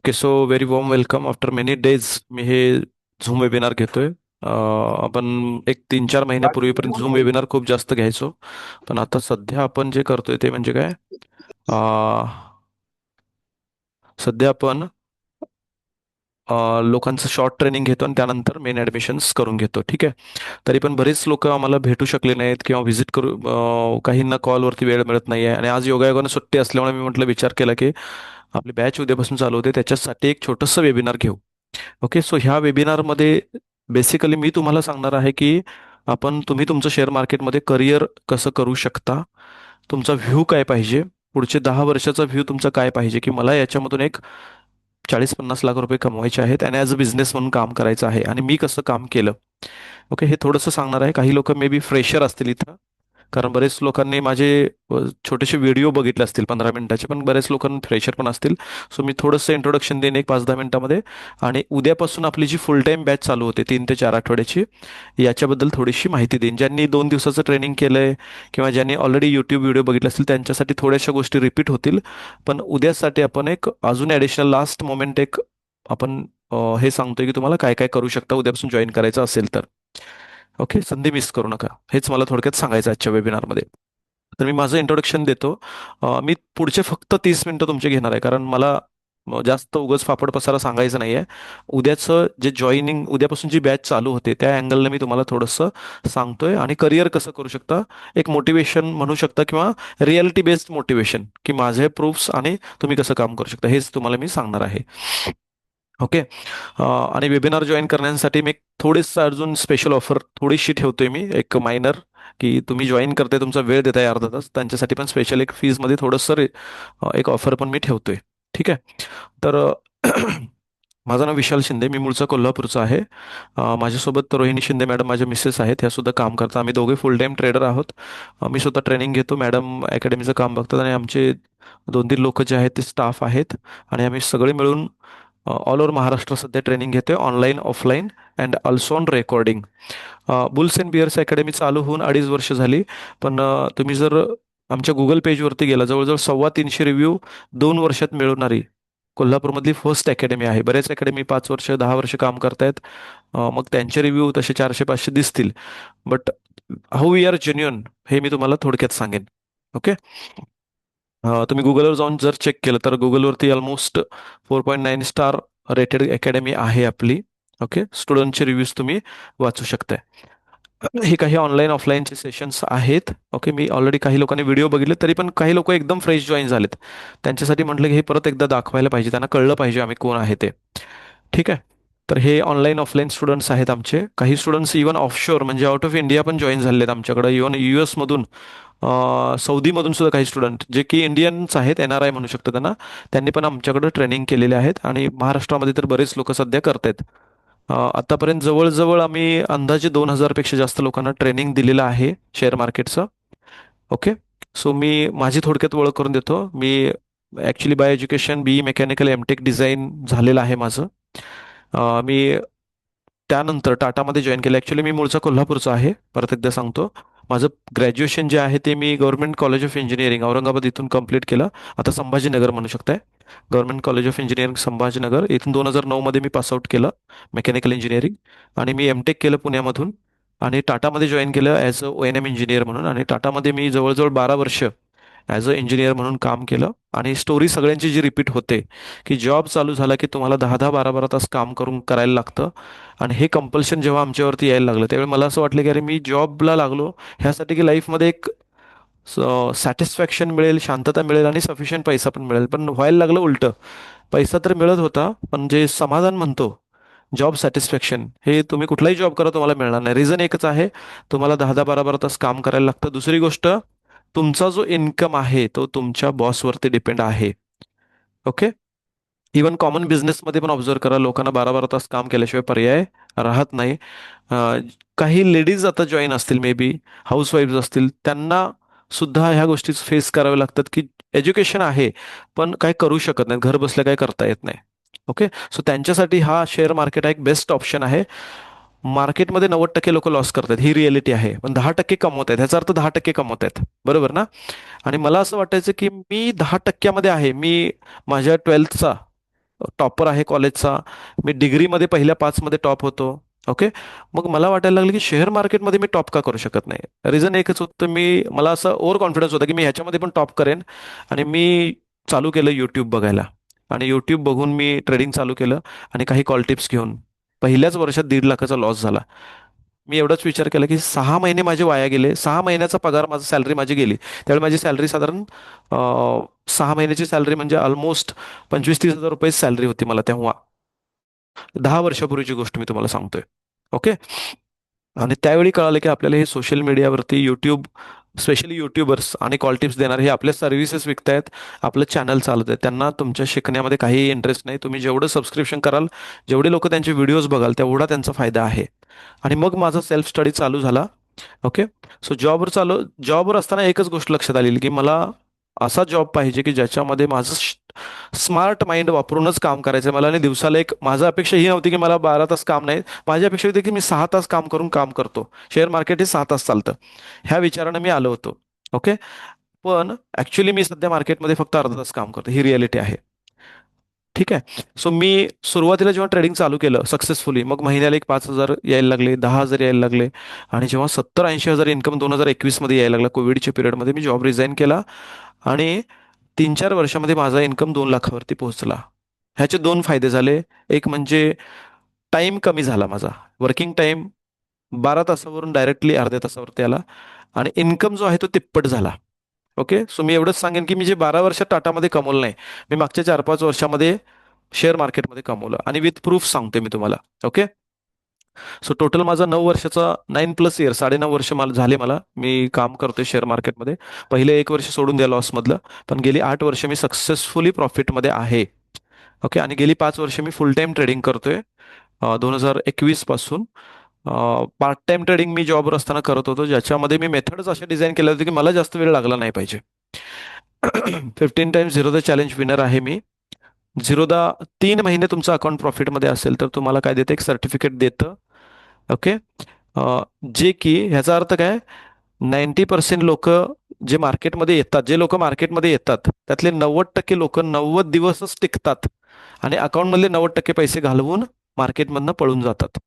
Okay, so very warm welcome. After many days मी हे Zoom webinar घेतोय. आपण एक 3-4 महिन्यापूर्वीपर्यंत झूम वेबिनार खूप जास्त घ्यायचो. पण आता सध्या आपण जे करतोय ते म्हणजे काय, अ, सध्या आपण लोकांचं शॉर्ट ट्रेनिंग घेतो आणि त्यानंतर मेन ऍडमिशन्स करून घेतो. ठीक आहे. तरी पण बरेच लोक आम्हाला भेटू शकले नाहीत किंवा व्हिजिट करू, काहींना कॉलवरती वेळ मिळत नाहीये आणि आज योगायोगानं सुट्टी असल्यामुळे मी म्हटलं, विचार केला की आपली बॅच उद्यापासून चालू होते, त्याच्यासाठी एक छोटंसं वेबिनार घेऊ. ओके, सो ह्या वेबिनारमध्ये बेसिकली मी तुम्हाला सांगणार आहे की तुम्ही तुमचं शेअर मार्केटमध्ये करिअर कसं करू शकता. तुमचा व्ह्यू काय पाहिजे, पुढचे 10 वर्षाचा व्ह्यू तुमचा काय पाहिजे, की मला याच्यामधून एक 40-50 लाख रुपये कमवायचे आहेत आणि ॲज अ बिझनेस म्हणून काम करायचं आहे आणि मी कसं काम केलं. ओके, हे थोडंसं सांगणार आहे. काही लोक मे बी फ्रेशर असतील इथं, कारण बरेच लोकांनी माझे छोटेसे व्हिडिओ बघितले असतील 15 मिनिटाचे, पण बरेच लोकांना फ्रेशर पण असतील. सो मी थोडंसं इंट्रोडक्शन देईन एक 5-10 मिनिटामध्ये. आणि उद्यापासून आपली जी फुल टाईम बॅच चालू होते 3 ते 4 आठवड्याची, याच्याबद्दल थोडीशी माहिती देईन. ज्यांनी 2 दिवसाचं ट्रेनिंग केलंय किंवा ज्यांनी ऑलरेडी यूट्यूब व्हिडिओ बघितले असतील त्यांच्यासाठी थोड्याशा गोष्टी रिपीट होतील. पण उद्यासाठी आपण एक अजून ॲडिशनल लास्ट मोमेंट एक आपण हे सांगतोय की तुम्हाला काय काय करू शकता उद्यापासून जॉईन करायचं असेल तर. ओके, संधी मिस करू नका. हेच मला थोडक्यात सांगायचं आजच्या वेबिनारमध्ये. तर मी माझं इंट्रोडक्शन देतो. मी पुढचे फक्त 30 मिनिटं तुमचे घेणार आहे, कारण मला जास्त उगाच फापड पसारा सांगायचं नाहीये. उद्याचं जे जॉईनिंग, उद्यापासून जी बॅच चालू होते त्या अँगलनं मी तुम्हाला थोडंसं सांगतोय आणि करिअर कसं करू शकता, एक मोटिवेशन म्हणू शकता किंवा रियालिटी बेस्ड मोटिवेशन, की माझे प्रूफ्स आणि तुम्ही कसं काम करू शकता हेच तुम्हाला मी सांगणार आहे. ओके. आणि वेबिनार जॉईन करण्यासाठी मी एक थोडीसं अजून स्पेशल ऑफर थोडीशी ठेवतोय, मी एक मायनर, की तुम्ही जॉईन करताय, तुमचा वेळ देताय अर्धा तास, त्यांच्यासाठी पण स्पेशल एक फीजमध्ये थोडंसं एक ऑफर पण मी ठेवतोय. ठीक आहे. तर माझं नाव विशाल शिंदे, मी मूळचा कोल्हापूरचा आहे. माझ्यासोबत रोहिणी शिंदे मॅडम माझ्या मिसेस आहेत, ह्या सुद्धा काम करतात. आम्ही दोघे फुल टाईम ट्रेडर आहोत. मी स्वतः ट्रेनिंग घेतो, मॅडम अकॅडमीचं काम बघतात आणि आमचे 2-3 लोक जे आहेत ते स्टाफ आहेत. आणि आम्ही सगळे मिळून ऑल ओव्हर महाराष्ट्र सध्या ट्रेनिंग घेतोय, online, offline and also on recording. Bulls and bears academy चालू होऊन 2.5 वर्ष झाली. पण तुम्ही जर आमच्या गुगल पेजवरती गेला, जवळजवळ 350 रिव्ह्यू 2 वर्षात मिळवणारी कोल्हापूरमधली फर्स्ट अकॅडमी आहे. बरेच अकॅडमी 5 वर्ष 10 वर्ष काम करतायत. मग त्यांचे रिव्ह्यू तसे 400-500 दिसतील. But how we are genuine हे मी तुम्हाला थोडक्यात सांगेन. ओके. तुम्ही गुगलवर जाऊन जर चेक केलं तर गुगलवरती ऑलमोस्ट 4.9 स्टार रेटेड अकॅडमी आहे आपली. ओके, स्टुडंटचे रिव्ह्यूज तुम्ही वाचू शकताय. हे काही ऑनलाईन ऑफलाईनचे सेशन्स आहेत. ओके, मी ऑलरेडी काही लोकांनी व्हिडिओ बघितले, तरी पण काही लोक एकदम फ्रेश जॉईन झालेत. त्यांच्यासाठी म्हटलं की हे परत एकदा दाखवायला पाहिजे, त्यांना कळलं पाहिजे आम्ही कोण आहे ते. ठीक आहे. तर हे ऑनलाईन ऑफलाईन स्टुडंट्स आहेत आमचे. काही स्टुडंट्स इव्हन ऑफशोर म्हणजे आउट ऑफ इंडिया पण जॉईन झालेत आमच्याकडे. इव्हन US मधून, सौदीमधून सुद्धा काही स्टुडंट जे की इंडियन्स आहेत, NRI म्हणू शकतो त्यांना, त्यांनी पण आमच्याकडे ट्रेनिंग केलेले आहेत. आणि महाराष्ट्रामध्ये तर बरेच लोक सध्या करतायत. आतापर्यंत जवळजवळ आम्ही अंदाजे 2,000 पेक्षा जास्त लोकांना ट्रेनिंग दिलेलं आहे शेअर मार्केटचं. ओके. सो मी माझी थोडक्यात ओळख करून देतो. मी actually by education BE mechanical MTech design झालेलं आहे माझं. मी त्यानंतर टाटामध्ये जॉईन केलं. ॲक्च्युली मी मूळचा कोल्हापूरचा आहे, परत एकदा सांगतो. माझं ग्रॅज्युएशन जे आहे ते मी government college of engineering Aurangabad इथून कंप्लीट केलं. आता संभाजीनगर म्हणू शकताय. Government college of engineering Sambhajinagar इथून 2009 मध्ये मी पासआउट केलं मेकॅनिकल इंजिनिअरिंग. आणि मी MTech केलं पुण्यामधून. आणि टाटामध्ये जॉईन केलं ॲज अ O&M इंजिनियर म्हणून. आणि टाटामध्ये मी जवळजवळ 12 वर्ष ॲज अ इंजिनियर म्हणून काम केलं. आणि स्टोरी सगळ्यांची जी रिपीट होते, की जॉब चालू झाला की तुम्हाला 10-10, 12-12 तास काम करायला लागतं. आणि हे कंपल्शन जेव्हा आमच्यावरती यायला लागलं त्यावेळी मला असं वाटलं की अरे मी जॉबला लागलो ह्यासाठी की लाईफमध्ये एक सॅटिस्फॅक्शन मिळेल, शांतता मिळेल आणि सफिशियंट पैसा पण मिळेल. पण व्हायला लागलं उलटं. पैसा तर मिळत होता, पण जे समाधान म्हणतो, जॉब सॅटिस्फॅक्शन, हे तुम्ही कुठलाही जॉब करा तुम्हाला मिळणार नाही. रिझन एकच आहे, तुम्हाला 10-10, 12-12 तास काम करायला लागतं. दुसरी गोष्ट, तुमचा जो इन्कम आहे तो तुमच्या बॉसवरती डिपेंड आहे. ओके. इवन कॉमन बिझनेसमध्ये पण ऑब्झर्व करा, लोकांना 12-12 तास काम केल्याशिवाय पर्याय राहत नाही. अ, काही लेडीज आता जॉईन असतील, मे बी हाऊसवाईफ्स असतील, त्यांना सुद्धा ह्या गोष्टी फेस कराव्या लागतात, की एज्युकेशन आहे पण काय करू शकत नाहीत, घर बसल्या काय करता येत नाही. ओके. सो त्यांच्यासाठी हा शेअर मार्केट हा एक बेस्ट ऑप्शन आहे. मार्केटमध्ये 90% लोक लॉस करतात, ही रिअलिटी आहे, पण 10% कमवत आहेत, ह्याचा अर्थ 10% कमवत आहेत, बरोबर ना? आणि मला असं वाटायचं की मी 10%मध्ये आहे. मी माझ्या 12thचा टॉपर आहे कॉलेजचा, मी डिग्रीमध्ये पहिल्या 5 मध्ये टॉप होतो. ओके. मग मला वाटायला लागलं की शेअर मार्केटमध्ये मी टॉप का करू शकत नाही. रिझन एकच होतं, मला असं ओव्हर कॉन्फिडन्स होता की मी ह्याच्यामध्ये पण टॉप करेन. आणि मी चालू केलं यूट्यूब बघायला, आणि यूट्यूब बघून मी ट्रेडिंग चालू केलं. आणि काही कॉल टिप्स घेऊन पहिल्याच वर्षात 1.5 लाखाचा लॉस झाला. मी एवढाच विचार केला की 6 महिने माझे वाया गेले. 6 महिन्याचा पगार, माझा सॅलरी माझी गेली. त्यावेळी माझी सॅलरी साधारण 6 महिन्याची सॅलरी म्हणजे ऑलमोस्ट 25-30 हजार रुपये सॅलरी होती मला तेव्हा. 10 वर्षापूर्वीची गोष्ट मी तुम्हाला सांगतोय. ओके. आणि त्यावेळी कळालं की आपल्याला हे सोशल मीडियावरती युट्यूब, स्पेशली युट्यूबर्स आणि कॉल टिप्स देणार हे आपल्या सर्व्हिसेस विकतायत, आपलं चॅनल चालत आहे. त्यांना तुमच्या शिकण्यामध्ये काहीही इंटरेस्ट नाही. तुम्ही जेवढं सबस्क्रिप्शन कराल, जेवढे लोक त्यांचे व्हिडिओज बघाल, तेवढा त्यांचा फायदा आहे. आणि मग माझा सेल्फ स्टडी चालू झाला. ओके. सो जॉबवर असताना एकच गोष्ट लक्षात आलेली की मला असा जॉब पाहिजे की ज्याच्यामध्ये माझं स्मार्ट माइंड वापरूनच काम करायचं आहे मला. आणि दिवसाला एक, माझा अपेक्षा ही नव्हती की मला 12 तास काम नाही, माझी अपेक्षा होती की मी 6 तास काम करून काम करतो. शेअर मार्केट हे 6 तास चालतं, ह्या विचारानं मी आलो होतो. ओके. पण ऍक्च्युली मी सध्या मार्केटमध्ये फक्त अर्धा तास काम करतो, ही रियालिटी आहे. ठीक आहे. सो मी सुरुवातीला जेव्हा ट्रेडिंग चालू केलं सक्सेसफुली, मग महिन्याला एक 5,000 यायला लागले, 10,000 यायला लागले. आणि जेव्हा 70-80 हजार इन्कम 2021 मध्ये यायला लागला, कोविडच्या पिरियडमध्ये मी जॉब रिझाईन केला. आणि 3-4 वर्षामध्ये माझा इन्कम 2 लाखावरती पोहोचला. ह्याचे दोन फायदे झाले. एक म्हणजे टाइम कमी झाला माझा, वर्किंग टाइम 12 तासावरून डायरेक्टली अर्ध्या तासावरती आला. आणि इन्कम जो आहे तो तिप्पट झाला. ओके. सो मी एवढंच सांगेन की मी जे 12 वर्ष टाटामध्ये कमवलं नाही, मी मागच्या 4-5 वर्षामध्ये शेअर मार्केटमध्ये कमवलं. आणि विथ प्रूफ सांगतोय मी तुम्हाला. ओके. सो टोटल माझा 9 वर्षाचा, 9+इयर, 9.5 वर्ष मला झाले, मी काम करतोय शेअर मार्केटमध्ये. पहिले 1 वर्ष सोडून द्या लॉसमधलं. पण गेली 8 वर्ष मी सक्सेसफुली प्रॉफिटमध्ये आहे. ओके. आणि गेली 5 वर्ष मी फुल टाइम ट्रेडिंग करतोय. 2021 पासून पार्ट टाइम ट्रेडिंग मी जॉबवर असताना करत होतो, ज्याच्यामध्ये मी मेथड्स असे डिझाईन केले होते की मला जास्त वेळ लागला नाही पाहिजे. 15 times zero the challenge winner आहे मी. झिरोदा 3 महिने तुमचं अकाउंट प्रॉफिटमध्ये असेल तर तुम्हाला काय देतं, एक सर्टिफिकेट देतं. ओके. जे की ह्याचा अर्थ काय, 90% लोक जे मार्केटमध्ये येतात, जे लोक मार्केटमध्ये येतात त्यातले 90% लोक 90 दिवसच टिकतात. आणि अकाउंटमधले 90% पैसे घालवून मार्केटमधनं पळून जातात.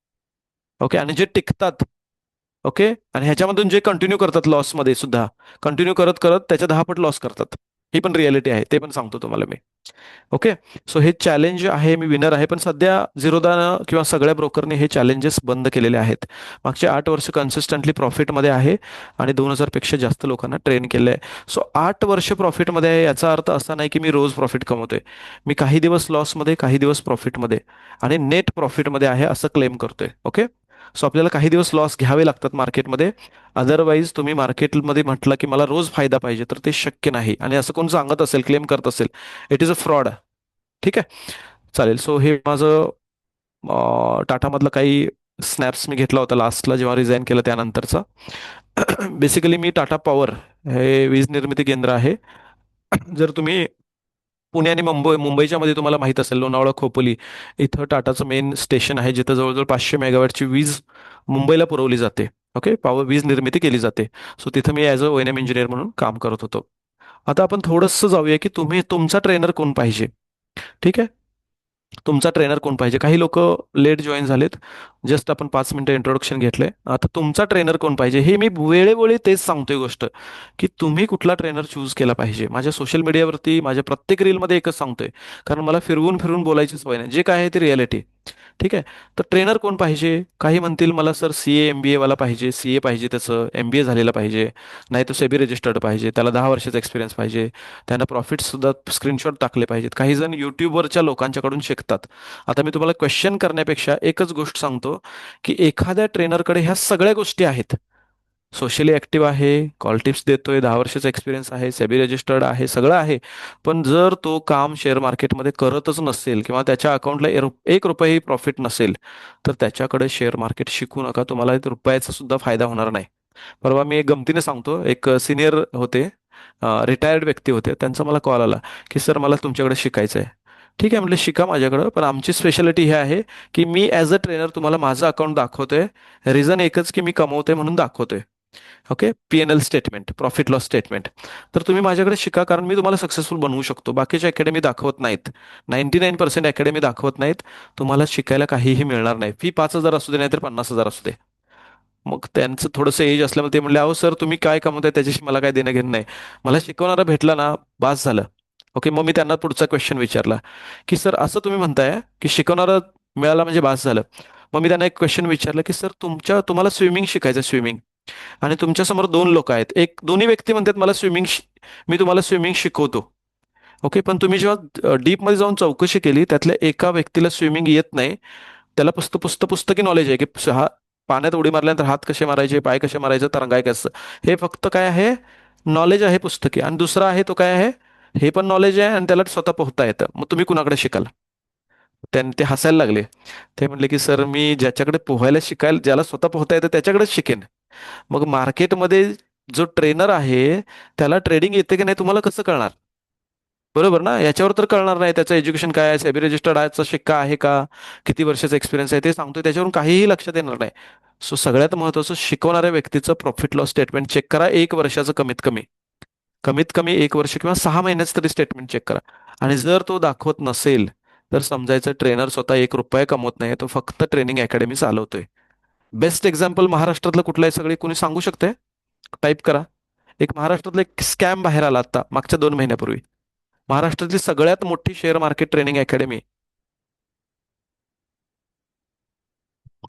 ओके. आणि जे टिकतात, ओके, आणि ह्याच्यामधून जे कंटिन्यू करतात लॉसमध्ये सुद्धा, कंटिन्यू करत करत त्याच्या 10 पट लॉस करतात. ही पण रियालिटी आहे, ते पण सांगतो तुम्हाला मी. ओके. सो हे चॅलेंज आहे, मी विनर आहे. पण सध्या झिरोदानं किंवा सगळ्या ब्रोकरने हे चॅलेंजेस बंद केलेले आहेत. मागचे 8 वर्ष कन्सिस्टंटली प्रॉफिटमध्ये आहे. आणि 2,000 पेक्षा जास्त लोकांना ट्रेन केलं आहे. सो 8 वर्ष प्रॉफिटमध्ये आहे, याचा अर्थ असा नाही की मी रोज प्रॉफिट कमवतोय. मी काही दिवस लॉसमध्ये, काही दिवस प्रॉफिटमध्ये, आणि नेट प्रॉफिटमध्ये आहे असं क्लेम करतोय. ओके. सो आपल्याला काही दिवस लॉस घ्यावे लागतात मार्केटमध्ये. अदरवाईज तुम्ही मार्केटमध्ये म्हटलं की मला रोज फायदा पाहिजे, तर ते शक्य नाही. आणि असं कोण सांगत असेल, क्लेम करत असेल, इट इज अ फ्रॉड. ठीक आहे. चालेल. सो हे माझं टाटामधलं काही स्नॅप्स मी घेतला होता लास्टला जेव्हा रिझाईन केलं त्यानंतरचा. बेसिकली मी टाटा पॉवर हे वीज निर्मिती केंद्र आहे. जर तुम्ही पुणे आणि मुंबईच्या मध्ये तुम्हाला माहित असेल, लोणावळा, खोपोली इथं टाटाचं मेन स्टेशन आहे, जिथं जवळजवळ 500 मेगावॅटची वीज मुंबईला पुरवली जाते. ओके. वीज निर्मिती केली जाते. सो तिथं मी ॲज अ O&M इंजिनियर म्हणून काम करत होतो. आता आपण थोडंसं जाऊया की तुमचा ट्रेनर कोण पाहिजे. ठीक आहे. तुमचा ट्रेनर कोण पाहिजे. काही लोक लेट जॉईन झालेत, जस्ट आपण 5 मिनिटं इंट्रोडक्शन घेतलंय. आता तुमचा ट्रेनर कोण पाहिजे हे मी वेळोवेळी तेच सांगतोय गोष्ट, की तुम्ही कुठला ट्रेनर चूज केला पाहिजे. माझ्या सोशल मीडियावरती माझ्या प्रत्येक रीलमध्ये एकच सांगतोय, कारण मला फिरवून फिरून बोलायची सवय नाही, जे काय आहे ते रियालिटी. ठीक आहे. तर ट्रेनर कोण पाहिजे. काही म्हणतील मला सर CA MBA वाला पाहिजे, CA पाहिजे, त्याचं MBA झालेला पाहिजे, नाही तो सेबी रजिस्टर्ड पाहिजे, त्याला 10 वर्षाचा एक्सपिरियन्स पाहिजे, त्यांना प्रॉफिट सुद्धा स्क्रीनशॉट टाकले पाहिजेत. काही जण युट्यूबवरच्या लोकांच्याकडून शिकतात. आता मी तुम्हाला क्वेश्चन करण्यापेक्षा एकच गोष्ट सांगतो, की एखाद्या ट्रेनरकडे ह्या सगळ्या गोष्टी आहेत, सोशली ऍक्टिव्ह आहे, कॉल टिप्स देतोय, 10 वर्षाचा एक्सपिरियन्स आहे, सेबी रजिस्टर्ड आहे, सगळं आहे. पण जर तो काम शेअर मार्केटमध्ये करतच नसेल किंवा त्याच्या अकाउंटला 1 रुपयाही प्रॉफिट नसेल, तर त्याच्याकडे शेअर मार्केट शिकू नका. तुम्हाला एक रुपयाचा सुद्धा फायदा होणार नाही. परवा मी एक गमतीने सांगतो, एक सिनियर होते, रिटायर्ड व्यक्ती होते, त्यांचा मला कॉल आला की सर मला तुमच्याकडे शिकायचं आहे. ठीक आहे म्हटलं, शिका माझ्याकडं, पण आमची स्पेशालिटी ही आहे की मी ॲज अ ट्रेनर तुम्हाला माझं अकाउंट दाखवतोय. रिझन एकच की मी कमवतोय म्हणून दाखवतोय. Okay, P-N-L statement, profit loss statement. तर तुम्ही माझ्याकडे शिका, कारण मी तुम्हाला सक्सेसफुल बनवू शकतो. बाकीच्या अकॅडमी दाखवत नाहीत. 99% अकॅडमी दाखवत नाहीत. तुम्हाला शिकायला काहीही मिळणार नाही. फी 5,000 असू दे, नाहीतर 50,000 असू दे. मग त्यांचं थोडंसं एज असल्यामुळे ते म्हणले, अहो सर तुम्ही काय कमवताय त्याच्याशी मला काय देणं घेणं नाही. मला शिकवणारा भेटला ना, बास झालं. ओके, मग मी त्यांना पुढचा क्वेश्चन विचारला, की सर असं तुम्ही म्हणताय की शिकवणारा मिळाला म्हणजे बास झालं. मग मी त्यांना एक क्वेश्चन विचारलं, की सर तुम्हाला स्विमिंग शिकायचं, स्विमिंग, आणि तुमच्यासमोर दोन लोक आहेत, एक दोन्ही व्यक्ती म्हणतात मला मी तुम्हाला स्विमिंग शिकवतो. ओके, पण तुम्ही जेव्हा डीपमध्ये जाऊन चौकशी केली, त्यातल्या एका व्यक्तीला स्विमिंग येत नाही. त्याला पुस्तकी नॉलेज आहे की हा पाण्यात उडी मारल्यानंतर हात कसे मारायचे, पाय कसे मारायचे, तरंगाय कसं, हे फक्त काय आहे, नॉलेज आहे पुस्तकी. आणि दुसरा आहे तो काय आहे, हे पण नॉलेज आहे आणि त्याला स्वतः पोहता येतं. मग तुम्ही कुणाकडे शिकाल? ते हसायला लागले. ते म्हणले की सर मी ज्याच्याकडे पोहायला शिकायला, ज्याला स्वतः पोहता येतं त्याच्याकडेच शिकेन. मग मार्केटमध्ये जो ट्रेनर आहे त्याला ट्रेडिंग येते की नाही तुम्हाला कसं कळणार? बरोबर ना, याच्यावर तर कळणार नाही त्याचं एज्युकेशन काय आहे, सेबी रजिस्टर्ड आहे शिक्का आहे का, किती वर्षाचा एक्सपिरियन्स आहे ते सांगतोय, त्याच्यावरून काहीही लक्षात येणार नाही. सो सगळ्यात महत्त्वाचं, शिकवणाऱ्या व्यक्तीचं प्रॉफिट लॉस स्टेटमेंट चेक करा, एक वर्षाचं कमीत कमी. कमीत कमी एक वर्ष किंवा 6 महिन्याचं तरी स्टेटमेंट चेक करा. आणि जर तो दाखवत नसेल तर समजायचं ट्रेनर स्वतः 1 रुपया कमवत नाही, तो फक्त ट्रेनिंग अकॅडमी चालवतोय. बेस्ट एक्झाम्पल महाराष्ट्रातलं कुठलं आहे, सगळे कोणी सांगू शकते? टाईप करा. एक महाराष्ट्रातलं एक स्कॅम बाहेर आला आता मागच्या 2 महिन्यापूर्वी. महाराष्ट्रातली सगळ्यात मोठी share market training academy.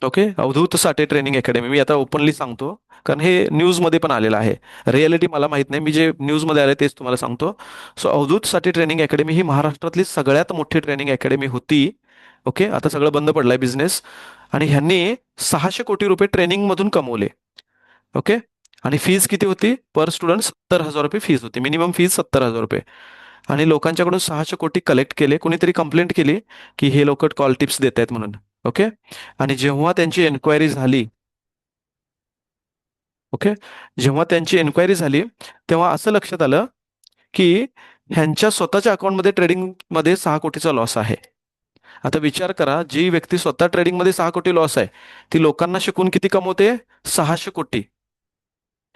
Okay, Avadhoot Sathe training academy. मी आता ओपनली सांगतो, कारण हे न्यूजमध्ये पण आलेलं आहे. रियालिटी मला माहित नाही, मी जे न्यूजमध्ये आले तेच तुम्हाला सांगतो. So Avadhoot Sathe training academy ही महाराष्ट्रातली सगळ्यात मोठी ट्रेनिंग अकॅडमी होती. ओके, आता सगळं बंद पडलंय बिझनेस. आणि ह्यांनी 600 कोटी रुपये ट्रेनिंग मधून कमवले. ओके, आणि फीज किती होती पर स्टुडंट? 70,000 रुपये फीज होती, मिनिमम फीज 70,000 रुपये. आणि लोकांच्याकडून 600 कोटी कलेक्ट केले. कुणीतरी कंप्लेंट केली की हे लोक कॉल टिप्स देत आहेत म्हणून. ओके, आणि जेव्हा त्यांची एन्क्वायरी झाली, ओके, जेव्हा त्यांची एन्क्वायरी झाली तेव्हा असं लक्षात आलं की ह्यांच्या स्वतःच्या अकाउंटमध्ये ट्रेडिंगमध्ये 6 कोटीचा लॉस आहे. आता विचार करा, जी व्यक्ती स्वतः ट्रेडिंगमध्ये 6 कोटी लॉस आहे, ती लोकांना शिकून किती कमवते? 600 कोटी.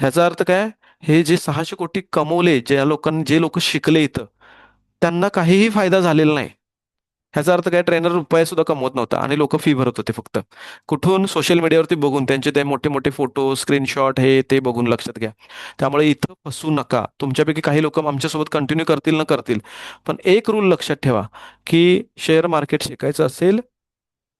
ह्याचा अर्थ काय? हे जे 600 कोटी कमवले, जे लोक शिकले इथं, त्यांना काहीही फायदा झालेला नाही. ह्याचा अर्थ काय? ट्रेनर रुपये सुद्धा कमवत नव्हता आणि लोक फी भरत होते फक्त. कुठून? सोशल मीडियावरती बघून, त्यांचे ते मोठे मोठे फोटो, स्क्रीनशॉट, हे ते बघून, लक्षात घ्या. त्यामुळे इथं फसू नका. तुमच्यापैकी काही लोक आमच्यासोबत कंटिन्यू करतील ना करतील, पण एक रूल लक्षात ठेवा, की शेअर मार्केट शिकायचं असेल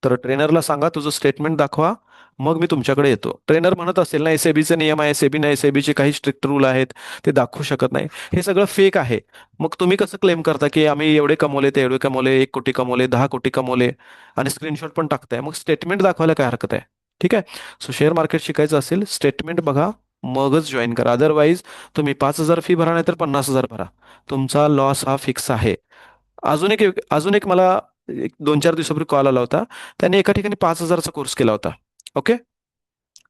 तर ट्रेनरला सांगा तुझं स्टेटमेंट दाखवा, मग मी तुमच्याकडे येतो. ट्रेनर म्हणत असेल ना एसएबीचे नियम आहे, एसएबी नाही, एसएबीचे काही स्ट्रिक्ट रूल आहेत, ते दाखवू शकत नाही, हे सगळं फेक आहे. मग तुम्ही कसं क्लेम करता की आम्ही एवढे कमवले, ते एवढे कमवले, 1 कोटी कमवले, 10 कोटी कमवले, आणि स्क्रीनशॉट पण टाकताय? मग स्टेटमेंट दाखवायला काय हरकत आहे? ठीक आहे. सो शेअर मार्केट शिकायचं असेल, स्टेटमेंट बघा, मगच जॉईन करा. अदरवाईज तुम्ही 5,000 फी भरा, नाही तर 50,000 भरा, तुमचा लॉस हा फिक्स आहे. अजून एक मला एक 2-4 दिवसापूर्वी कॉल आला होता. त्यांनी एका ठिकाणी 5,000चा कोर्स केला होता. ओके,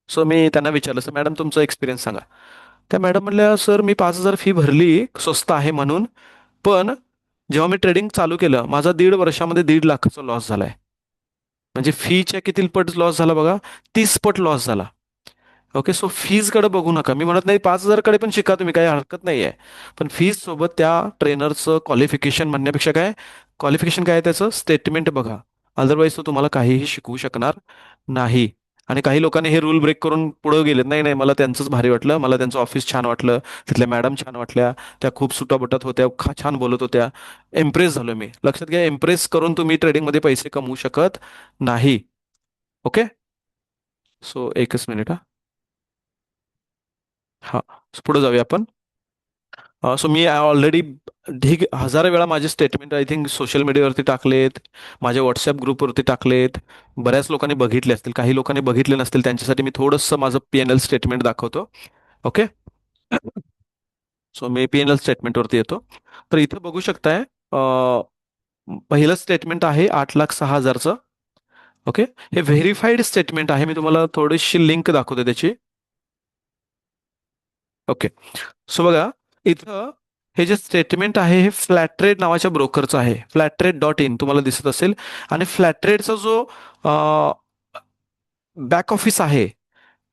सो मी त्यांना विचारलं, सर मॅडम तुमचा एक्सपिरियन्स सांगा. त्या मॅडम म्हणल्या, सर मी 5,000 फी भरली स्वस्त आहे म्हणून, पण जेव्हा मी ट्रेडिंग चालू केलं, माझा 1.5 वर्षामध्ये 1.5 लाखाचा लॉस झालाय. म्हणजे फीच्या किती पट लॉस झाला बघा? 30 पट लॉस झाला. ओके, सो फीज कडे बघू नका. मी म्हणत नाही 5,000 कडे पण शिका तुम्ही, काही हरकत नाही आहे. पण फीज सोबत त्या ट्रेनरचं क्वालिफिकेशन म्हणण्यापेक्षा काय, क्वालिफिकेशन काय आहे त्याचं, स्टेटमेंट बघा. अदरवाईज तो तुम्हाला काहीही शिकवू शकणार नाही. आणि काही लोकांनी हे रूल ब्रेक करून पुढे गेलेत. नाही नाही, मला त्यांचंच भारी वाटलं, मला त्यांचं ऑफिस छान वाटलं, तिथल्या मॅडम छान वाटल्या, त्या खूप सुटाबुटात होत्या, छान बोलत होत्या, इम्प्रेस झालो मी. लक्षात घ्या, इम्प्रेस करून तुम्ही ट्रेडिंगमध्ये पैसे कमवू शकत नाही. ओके, सो एकच मिनिट हा. हा, पुढे जाऊया आपण. सो मी ऑलरेडी ढीग हजार वेळा माझे स्टेटमेंट आय थिंक सोशल मीडियावरती टाकलेत, माझ्या व्हॉट्सअप ग्रुपवरती टाकलेत. बऱ्याच लोकांनी बघितले असतील, काही लोकांनी बघितले नसतील, त्यांच्यासाठी मी थोडंसं माझं पी-एन-एल स्टेटमेंट दाखवतो. ओके, सो मी पी-एन-एल स्टेटमेंटवरती येतो. तर इथं बघू शकताय, पहिलं स्टेटमेंट आहे 8,06,000चं. ओके, हे व्हेरीफाईड स्टेटमेंट आहे. मी तुम्हाला थोडीशी लिंक दाखवते त्याची. ओके, सो बघा, इथं हे जे स्टेटमेंट आहे हे फ्लॅटरेट नावाच्या ब्रोकरचं आहे. flatrate.in तुम्हाला दिसत असेल. आणि फ्लॅटरेटचा जो बॅक ऑफिस आहे,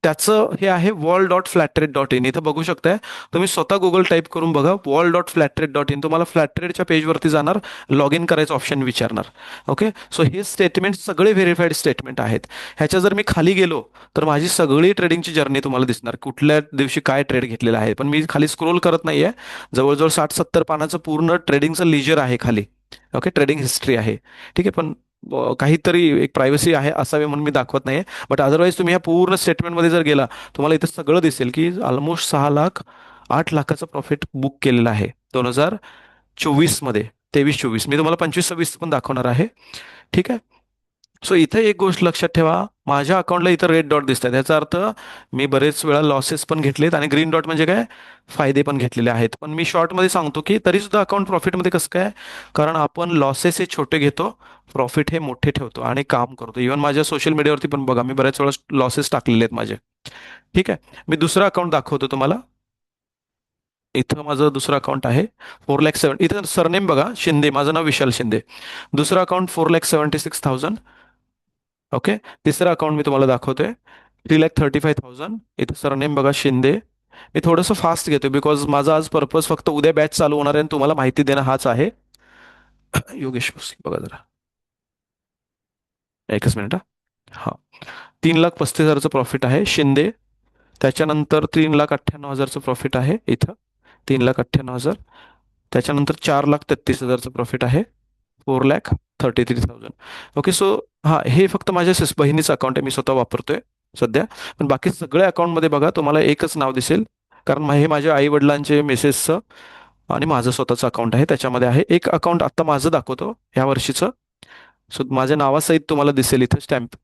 त्याचं हे आहे wall.flattrate.in. इथं बघू शकताय तुम्ही, स्वतः गुगल टाईप करून बघा wall.flattrate.in. तुम्हाला फ्लॅटरेटच्या पेजवरती जाणार, लॉग इन करायचं ऑप्शन विचारणार. ओके, सो हे स्टेटमेंट सगळे व्हेरीफाईड स्टेटमेंट आहेत. ह्याच्या जर मी खाली गेलो तर माझी सगळी ट्रेडिंगची जर्नी तुम्हाला दिसणार, कुठल्या दिवशी काय ट्रेड घेतलेला आहे. पण मी खाली स्क्रोल करत नाहीये. जवळजवळ 60-70 पानाचं पूर्ण ट्रेडिंगचं लिजर आहे खाली. ओके, ट्रेडिंग हिस्ट्री आहे. ठीक आहे, पण काहीतरी एक प्रायव्हसी आहे असावे म्हणून मी दाखवत नाहीये. बट अदरवाईज तुम्ही ह्या पूर्ण स्टेटमेंटमध्ये जर गेला, तुम्हाला इथं सगळं दिसेल की ऑलमोस्ट 6 लाख 8 लाखाचं प्रॉफिट बुक केलेलं आहे 2024 मध्ये. 23-24 मी तुम्हाला 25-26 पण दाखवणार आहे. ठीक आहे. सो इथे एक गोष्ट लक्षात ठेवा, माझ्या अकाउंटला इथं रेड डॉट दिसत आहेत, याचा अर्थ मी बरेच वेळा लॉसेस पण घेतलेत, आणि ग्रीन डॉट म्हणजे काय, फायदे पण घेतलेले आहेत. पण मी शॉर्टमध्ये सांगतो की तरी सुद्धा अकाउंट प्रॉफिटमध्ये कसं काय, कारण आपण लॉसेस हे छोटे घेतो, प्रॉफिट हे मोठे ठेवतो आणि काम करतो. इव्हन माझ्या सोशल मीडियावरती पण बघा, मी बऱ्याच वेळा लॉसेस टाकलेले आहेत माझे. ठीक आहे, मी दुसरं अकाउंट दाखवतो तुम्हाला. इथं माझं दुसरं अकाउंट आहे 4,70,000. इथं सरनेम बघा, शिंदे, माझं नाव विशाल शिंदे. दुसरं अकाउंट 4,76,000. ओके, तिसरं अकाउंट मी तुम्हाला दाखवतोय 3,35,000. इथं सरनेम बघा, शिंदे. मी थोडंसं फास्ट घेतो बिकॉज माझा आज पर्पज फक्त उद्या बॅच चालू होणार आहे आणि तुम्हाला माहिती देणं हाच आहे. योगेश भोसले बघा जरा, एकच मिनिट हा. 3,35,000चं प्रॉफिट आहे शिंदे. त्याच्यानंतर 3,98,000चं प्रॉफिट आहे इथं, 3,98,000. त्याच्यानंतर 4,33,000चं प्रॉफिट आहे, 4,33,000. ओके, सो हा हे फक्त माझ्या बहिणीचं अकाउंट आहे, मी स्वतः वापरतोय सध्या. पण बाकी सगळ्या अकाउंटमध्ये बघा तुम्हाला एकच नाव दिसेल, कारण हे माझ्या आई वडिलांचे, मिसेसचं आणि माझं स्वतःचं अकाउंट आहे. त्याच्यामध्ये आहे एक अकाउंट आत्ता माझं दाखवतो ह्या वर्षीचं. सो माझ्या नावासहित तुम्हाला दिसेल इथं स्टॅम्प.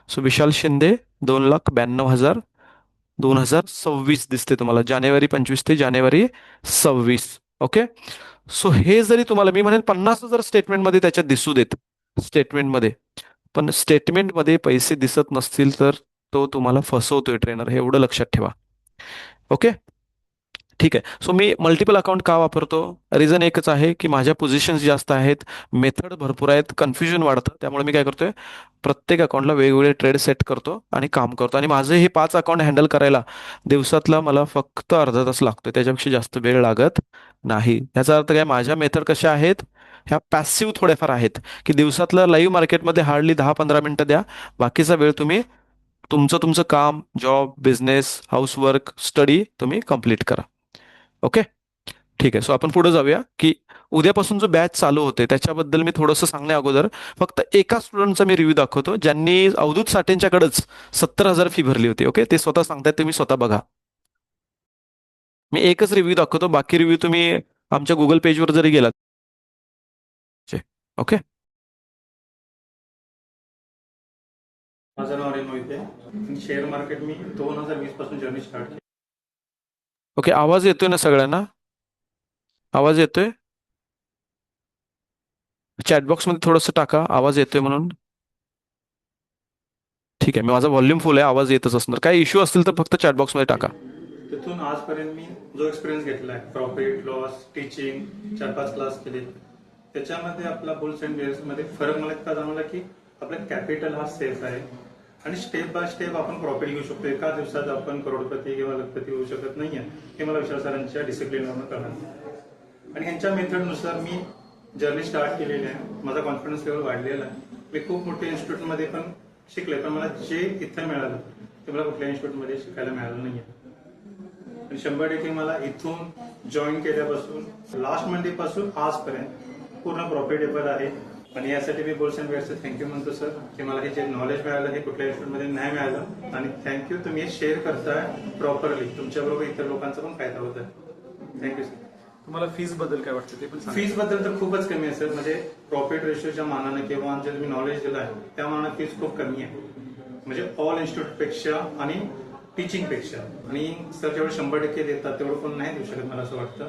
सो विशाल शिंदे, 2,92,000, 2026 दिसते तुम्हाला, जानेवारी 25 ते जानेवारी 26. ओके, सो हे जरी तुम्हाला मी म्हणेन 50,000 स्टेटमेंटमध्ये त्याच्यात दिसू देत स्टेटमेंटमध्ये, पण स्टेटमेंटमध्ये पैसे दिसत नसतील तर तो तुम्हाला फसवतोय ट्रेनर, हे एवढं लक्षात ठेवा. ओके, ठीक आहे. सो मी मल्टिपल अकाउंट का वापरतो, रिझन एकच आहे की माझ्या पोझिशन्स जास्त आहेत, मेथड भरपूर आहेत, कन्फ्युजन वाढतं. त्यामुळे मी काय करतोय, प्रत्येक अकाउंटला वेगवेगळे ट्रेड सेट करतो आणि काम करतो. आणि माझे हे 5 अकाउंट हँडल करायला दिवसातला मला फक्त अर्धा तास लागतो, त्याच्यापेक्षा जास्त वेळ लागत नाही. याचा अर्थ काय, माझ्या मेथड कशा आहेत, ह्या पॅसिव्ह थोड्याफार आहेत, की दिवसातलं लाईव्ह मार्केटमध्ये हार्डली 10-15 मिनिटं द्या, बाकीचा वेळ तुम्ही तुमचं तुमचं काम, जॉब, बिझनेस, हाऊसवर्क, स्टडी तुम्ही कंप्लीट करा. ओके, ठीक आहे. सो आपण पुढे जाऊया की उद्यापासून जो बॅच चालू होते त्याच्याबद्दल मी थोडंसं सांगण्या अगोदर फक्त एका स्टुडंटचा मी रिव्ह्यू दाखवतो, ज्यांनी अवधूत साठेंच्याकडेच 70,000 फी भरली होती. ओके, ते स्वतः सांगतायत, तुम्ही स्वतः बघा. मी एकच रिव्ह्यू दाखवतो, बाकी रिव्ह्यू तुम्ही आमच्या गुगल पेजवर जरी गेलात. ओके, माझं नाव अनिल मोहिते. शेअर मार्केट मी 2020 पासून जर्नी स्टार्ट केली. ओके, आवाज येतोय ना सगळ्यांना? आवाज येतोय? चॅटबॉक्समध्ये थोडंसं टाका आवाज येतोय म्हणून. ठीक आहे, मी माझा व्हॉल्यूम फुल आहे, आवाज येतच असणार. काही इश्यू असतील तर फक्त चॅटबॉक्समध्ये टाका. तिथून आजपर्यंत मी जो एक्सपिरियन्स घेतला आहे, प्रॉफिट लॉस, टीचिंग, 4-5 क्लास केले, त्याच्यामध्ये आपला बुल्स अँड बेअर्स मध्ये फरक मला इतका जाणवला की आपला कॅपिटल हा सेफ आहे आणि स्टेप बाय स्टेप आपण प्रॉफिट घेऊ शकतो. एका दिवसात आपण करोडपती किंवा लखपती होऊ शकत नाहीये, हे मला विशाल सरांच्या डिसिप्लिनवरून कळलं. आणि ह्यांच्या मेथडनुसार मी जर्नी स्टार्ट केलेली आहे. माझा कॉन्फिडन्स लेवल वाढलेला आहे. मी खूप मोठ्या इन्स्टिट्यूटमध्ये पण शिकले, पण मला जे इथं मिळालं ते मला कुठल्या इन्स्टिट्यूटमध्ये शिकायला मिळालं नाहीये. आणि 100% मला इथून जॉईन केल्यापासून लास्ट मंडे पासून आजपर्यंत पूर्ण प्रॉफिटेबल आहे. आणि यासाठी मी बुल्स अँड बेअर्सचं थँक्यू म्हणतो सर, की मला हे जे नॉलेज मिळालं हे कुठल्या इन्स्टिट्यूटमध्ये नाही मिळालं. आणि थँक्यू, तुम्ही हे शेअर करताय प्रॉपरली, तुमच्याबरोबर इतर लोकांचा पण फायदा होत आहे. Thank you sir. तुम्हाला फीस बद्दल काय वाटतं ते पण सांगा. फीस बद्दल तर खूपच कमी आहे सर, म्हणजे प्रॉफिट रेशोच्या मानाने किंवा जे तुम्ही नॉलेज दिलं आहे त्या मानाने फीस खूप कमी आहे, म्हणजे ऑल इन्स्टिट्यूट पेक्षा आणि टीचिंग पेक्षा. आणि सर जेवढं 100% देतात तेवढं पण नाही देऊ शकत मला असं वाटतं.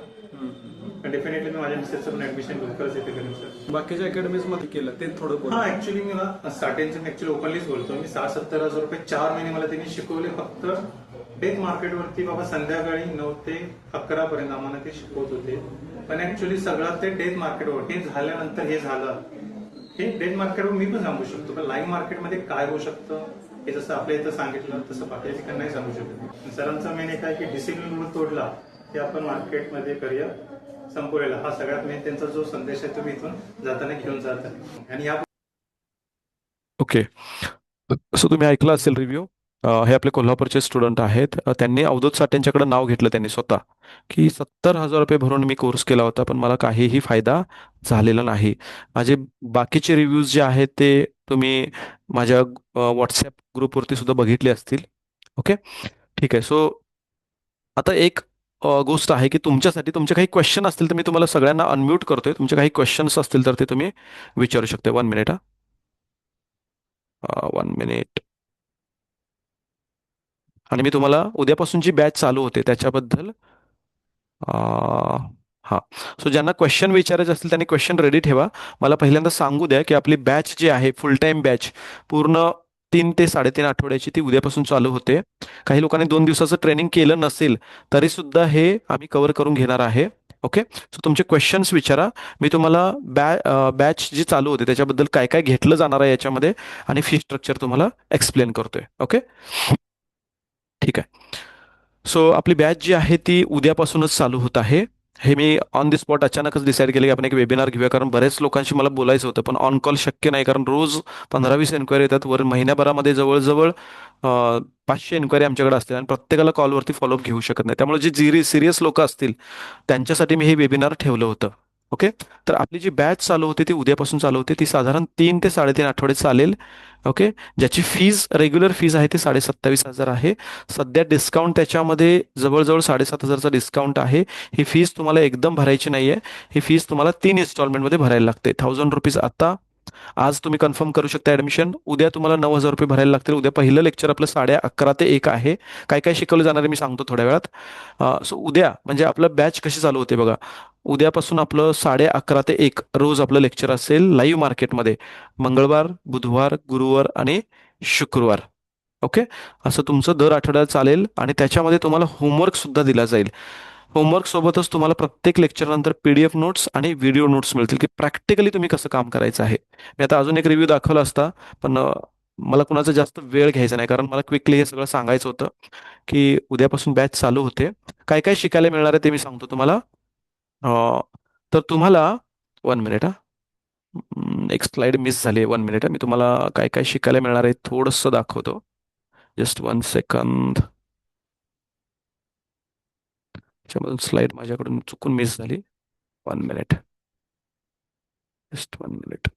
पण डेफिनेटली मी माझ्या मिसेसचं पण ऍडमिशन लवकरच येते करेन सर. बाकीच्या अकॅडमीज मध्ये केलं ते थोडं बोला. हा, ऍक्च्युली मी स्टार्टिंगचं ऍक्च्युली ओपनलीच बोलतो, मी 60-70,000 रुपये 4 महिने मला त्यांनी शिकवले, फक्त डेट मार्केटवरती. बाबा संध्याकाळी 9 ते 11 पर्यंत आम्हाला ते शिकवत होते. पण ऍक्च्युली सगळं ते डेट मार्केटवर, हे झाल्यानंतर हे झालं, हे डेट मार्केटवर मी पण सांगू शकतो, पण लाईव्ह मार्केटमध्ये काय होऊ शकतं हे जसं आपल्या इथं सांगितलं तसं बाकी ठिकाणी नाही सांगू शकत. सरांचा मेन एक आहे की डिसिप्लिन रूल तोडला की आपण मार्केटमध्ये करिअर संपवलेला, हा सगळ्यात मेन त्यांचा जो संदेश आहे तुम्ही इथून जाताना घेऊन जाता. आणि या ओके. सो तुम्ही ऐकलं असेल रिव्ह्यू. हे आपले कोल्हापूरचे स्टुडंट आहेत. त्यांनी अवधूत साठेंच्याकडे नाव घेतलं त्यांनी स्वतः, की 70,000 रुपये भरून मी कोर्स केला होता पण मला काहीही फायदा झालेला नाही. माझे बाकीचे रिव्ह्यूज जे आहेत ते तुम्ही माझ्या व्हॉट्सॲप ग्रुपवरती सुद्धा बघितले असतील. ओके, ठीक आहे. सो आता एक गोष्ट आहे की तुमच्यासाठी तुमचे काही क्वेश्चन असतील तर मी तुम्हाला सगळ्यांना अनम्यूट करतोय. तुमचे काही क्वेश्चन्स असतील तर ते तुम्ही विचारू शकता. 1 मिनिट. 1 मिनिट. आणि मी तुम्हाला उद्यापासून जी बॅच चालू होते त्याच्याबद्दल हां. सो ज्यांना क्वेश्चन विचारायचे असतील त्यांनी क्वेश्चन रेडी ठेवा. मला पहिल्यांदा सांगू द्या की आपली बॅच जी आहे फुल टाईम बॅच पूर्ण 3 ते 3.5 आठवड्याची ती उद्यापासून चालू होते. काही लोकांनी 2 दिवसाचं ट्रेनिंग केलं नसेल तरी सुद्धा हे आम्ही कव्हर करून घेणार आहे. ओके, सो तुमचे क्वेश्चन्स विचारा. मी तुम्हाला बॅच जी चालू होते त्याच्याबद्दल काय काय घेतलं जाणार आहे याच्यामध्ये आणि फी स्ट्रक्चर तुम्हाला एक्सप्लेन करतोय. ओके, ठीक आहे. सो आपली बॅच जी आहे ती उद्यापासूनच चालू होत आहे. हे मी ऑन दी स्पॉट अचानकच डिसाईड केलं की आपण एक वेबिनार घेऊया, कारण बरेच लोकांशी मला बोलायचं होतं पण ऑन कॉल शक्य नाही, कारण रोज 15-20 एन्क्वायरी येतात. वर महिन्याभरामध्ये जवळजवळ 500 एन्क्वायरी आमच्याकडे असतील आणि प्रत्येकाला कॉलवरती फॉलोअप घेऊ शकत नाही. त्यामुळे जे सिरियस लोक असतील त्यांच्यासाठी मी हे वेबिनार ठेवलं होतं. ओके, तर आपली जी बॅच चालू होती ती उद्यापासून चालू होते. ती साधारण 3 ते 3.5 आठवडे चालेल. ओके, ज्याची फीज रेग्युलर फीज आहे ती 27,500 आहे. सध्या डिस्काउंट त्याच्यामध्ये जवळजवळ 7,500चा डिस्काउंट आहे. ही फीज तुम्हाला एकदम भरायची नाहीये. ही फीज तुम्हाला 3 इन्स्टॉलमेंटमध्ये भरायला लागते. 1,000 रुपीज आता आज तुम्ही कन्फर्म करू शकता ऍडमिशन. उद्या तुम्हाला 9,000 रुपये भरायला लागतील. उद्या पहिलं लेक्चर आपलं 11:30 ते 1 आहे. काय काय शिकवलं जाणार आहे मी सांगतो थोड्या वेळात. सो उद्या म्हणजे आपलं बॅच कशी चालू होते बघा. उद्यापासून आपलं 11:30 ते 1 रोज आपलं लेक्चर असेल लाईव्ह मार्केटमध्ये. मंगळवार, बुधवार, गुरुवार आणि शुक्रवार. ओके, असं तुमचं दर आठवड्याला चालेल आणि त्याच्यामध्ये तुम्हाला होमवर्क सुद्धा दिला जाईल. होमवर्क सोबतच तुम्हाला प्रत्येक लेक्चर नंतर PDF नोट्स आणि व्हिडिओ नोट्स मिळतील की प्रॅक्टिकली तुम्ही कसं काम करायचं आहे. मी आता अजून एक रिव्ह्यू दाखवला असता पण मला कुणाचा जास्त वेळ घ्यायचा नाही, कारण मला क्विकली हे सगळं सांगायचं होतं की उद्यापासून बॅच चालू होते. काय काय शिकायला मिळणार आहे ते मी सांगतो तुम्हाला. तर तुम्हाला 1 मिनिट. एक स्लाइड मिस झाली आहे. 1 मिनिट. मी तुम्हाला काय काय शिकायला मिळणार आहे थोडंसं दाखवतो. Just 1 second. त्याच्यामधून स्लाइड माझ्याकडून चुकून मिस झाली. 1 minute. Just 1 minute.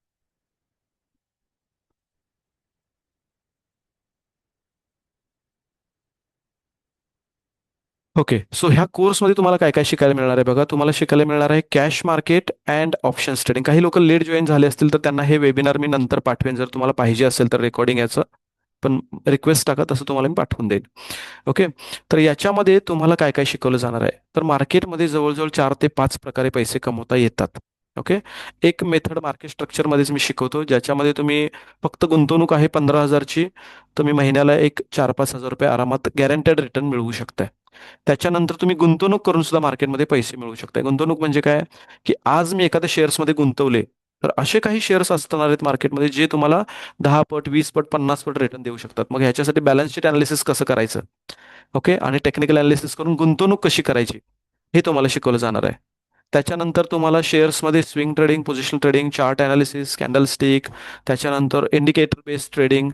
Okay, so ह्या कोर्समध्ये तुम्हाला काय काय शिकायला मिळणार आहे बघा. तुम्हाला शिकायला मिळणार आहे cash market and options trading. काही लोक लेट जॉईन झाले असतील तर त्यांना हे वेबिनार मी नंतर पाठवेन. जर तुम्हाला पाहिजे असेल तर रेकॉर्डिंग याचं पण रिक्वेस्ट टाका, तसं तुम्हाला मी पाठवून देईन. ओके, तर याच्यामध्ये तुम्हाला काय काय शिकवलं जाणार आहे. तर मार्केटमध्ये जवळजवळ 4 ते 5 प्रकारे पैसे कमवता येतात. ओके, एक मेथड मार्केट स्ट्रक्चरमध्येच मी शिकवतो ज्याच्यामध्ये तुम्ही फक्त गुंतवणूक आहे 15,000ची. तुम्ही महिन्याला एक 4-5 हजार रुपये आरामात गॅरंटेड रिटर्न मिळवू शकताय. त्याच्यानंतर तुम्ही गुंतवणूक करून सुद्धा मार्केटमध्ये पैसे मिळवू शकताय. गुंतवणूक म्हणजे काय, की आज मी एखाद्या शेअर्समध्ये गुंतवले तर असे काही शेअर्स असणार आहेत मार्केटमध्ये जे तुम्हाला 10 पट, 20 पट, 50 पट रिटर्न देऊ शकतात. मग ह्याच्यासाठी बॅलन्स शीट अनालिसिस कसं करायचं, ओके, आणि टेक्निकल अनालिसिस करून गुंतवणूक कशी करायची हे तुम्हाला शिकवलं जाणार आहे. त्याच्यानंतर तुम्हाला शेअर्समध्ये swing trading, positional trading, chart analysis, candle stick, त्याच्यानंतर इंडिकेटर बेस्ड ट्रेडिंग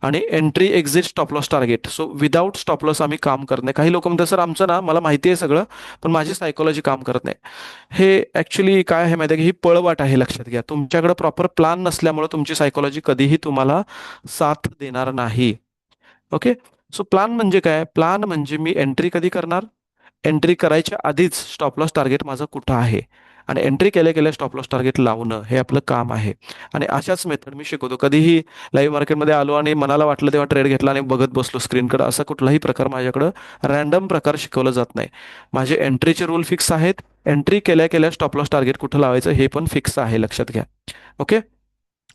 आणि entry, exit, stop loss, target. So without stop loss आम्ही काम करत नाही. काही लोक म्हणतात सर आमचं ना, मला माहिती आहे सगळं पण माझी सायकोलॉजी काम करत नाही. हे ॲक्च्युली काय आहे माहिती आहे की ही पळवाट आहे. लक्षात घ्या, तुमच्याकडे प्रॉपर प्लान नसल्यामुळे तुमची सायकोलॉजी कधीही तुम्हाला साथ देणार नाही. ओके, सो प्लान म्हणजे काय, प्लान म्हणजे मी एंट्री कधी करणार, एंट्री करायच्या आधीच स्टॉप लॉस टार्गेट माझं कुठं आहे आणि एंट्री केल्या केल्या स्टॉप लॉस टार्गेट लावणं हे आपलं काम आहे. आणि अशाच मेथड मी शिकवतो. कधीही लाईव्ह मार्केटमध्ये आलो आणि मनाला वाटलं तेव्हा ट्रेड घेतला आणि बघत बसलो स्क्रीनकडे, असा कुठलाही प्रकार माझ्याकडं रॅन्डम प्रकार शिकवला जात नाही. माझे एंट्रीचे रूल फिक्स आहेत. एंट्री केल्या केल्या स्टॉप लॉस टार्गेट कुठं लावायचं हे पण फिक्स आहे, लक्षात घ्या. ओके,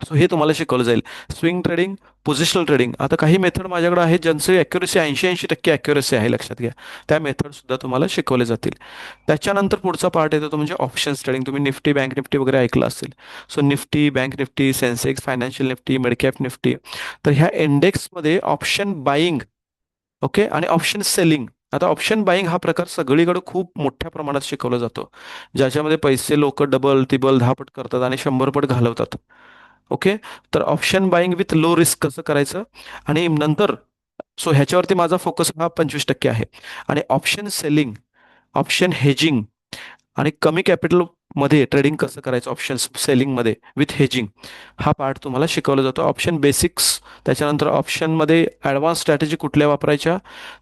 सो हे तुम्हाला शिकवलं जाईल. Swing trading, positional trading. आता काही मेथड माझ्याकडे आहेत ज्यांची ॲक्युरेसी 80-80% ॲक्युरेसी आहे, लक्षात घ्या. त्या मेथड सुद्धा तुम्हाला शिकवले जातील. त्याच्यानंतर पुढचा पार्ट येतो तो म्हणजे ऑप्शन्स ट्रेडिंग. तुम्ही निफ्टी, बँक निफ्टी वगैरे ऐकलं असेल. So Nifty, bank Nifty, Sensex, financial Nifty, mid cap Nifty. तर ह्या इंडेक्समध्ये ऑप्शन बाईंग, ओके, आणि ऑप्शन सेलिंग. आता ऑप्शन बाईंग हा प्रकार सगळीकडे खूप मोठ्या प्रमाणात शिकवला जातो, ज्याच्यामध्ये पैसे लोक डबल तिबल 10 पट करतात आणि 100 पट घालवतात. ओके. तर option buying with low risk कसं करायचं, आणि नंतर सो ह्याच्यावरती माझा फोकस हा 25% आहे. आणि ऑप्शन सेलिंग, ऑप्शन हेजिंग आणि कमी कॅपिटल मध्ये ट्रेडिंग कसं करायचं ऑप्शन सेलिंगमध्ये विथ हेजिंग, हा पार्ट तुम्हाला शिकवला जातो. ऑप्शन बेसिक्स, त्याच्यानंतर ऑप्शनमध्ये ॲडव्हान्स स्ट्रॅटेजी कुठल्या वापरायच्या,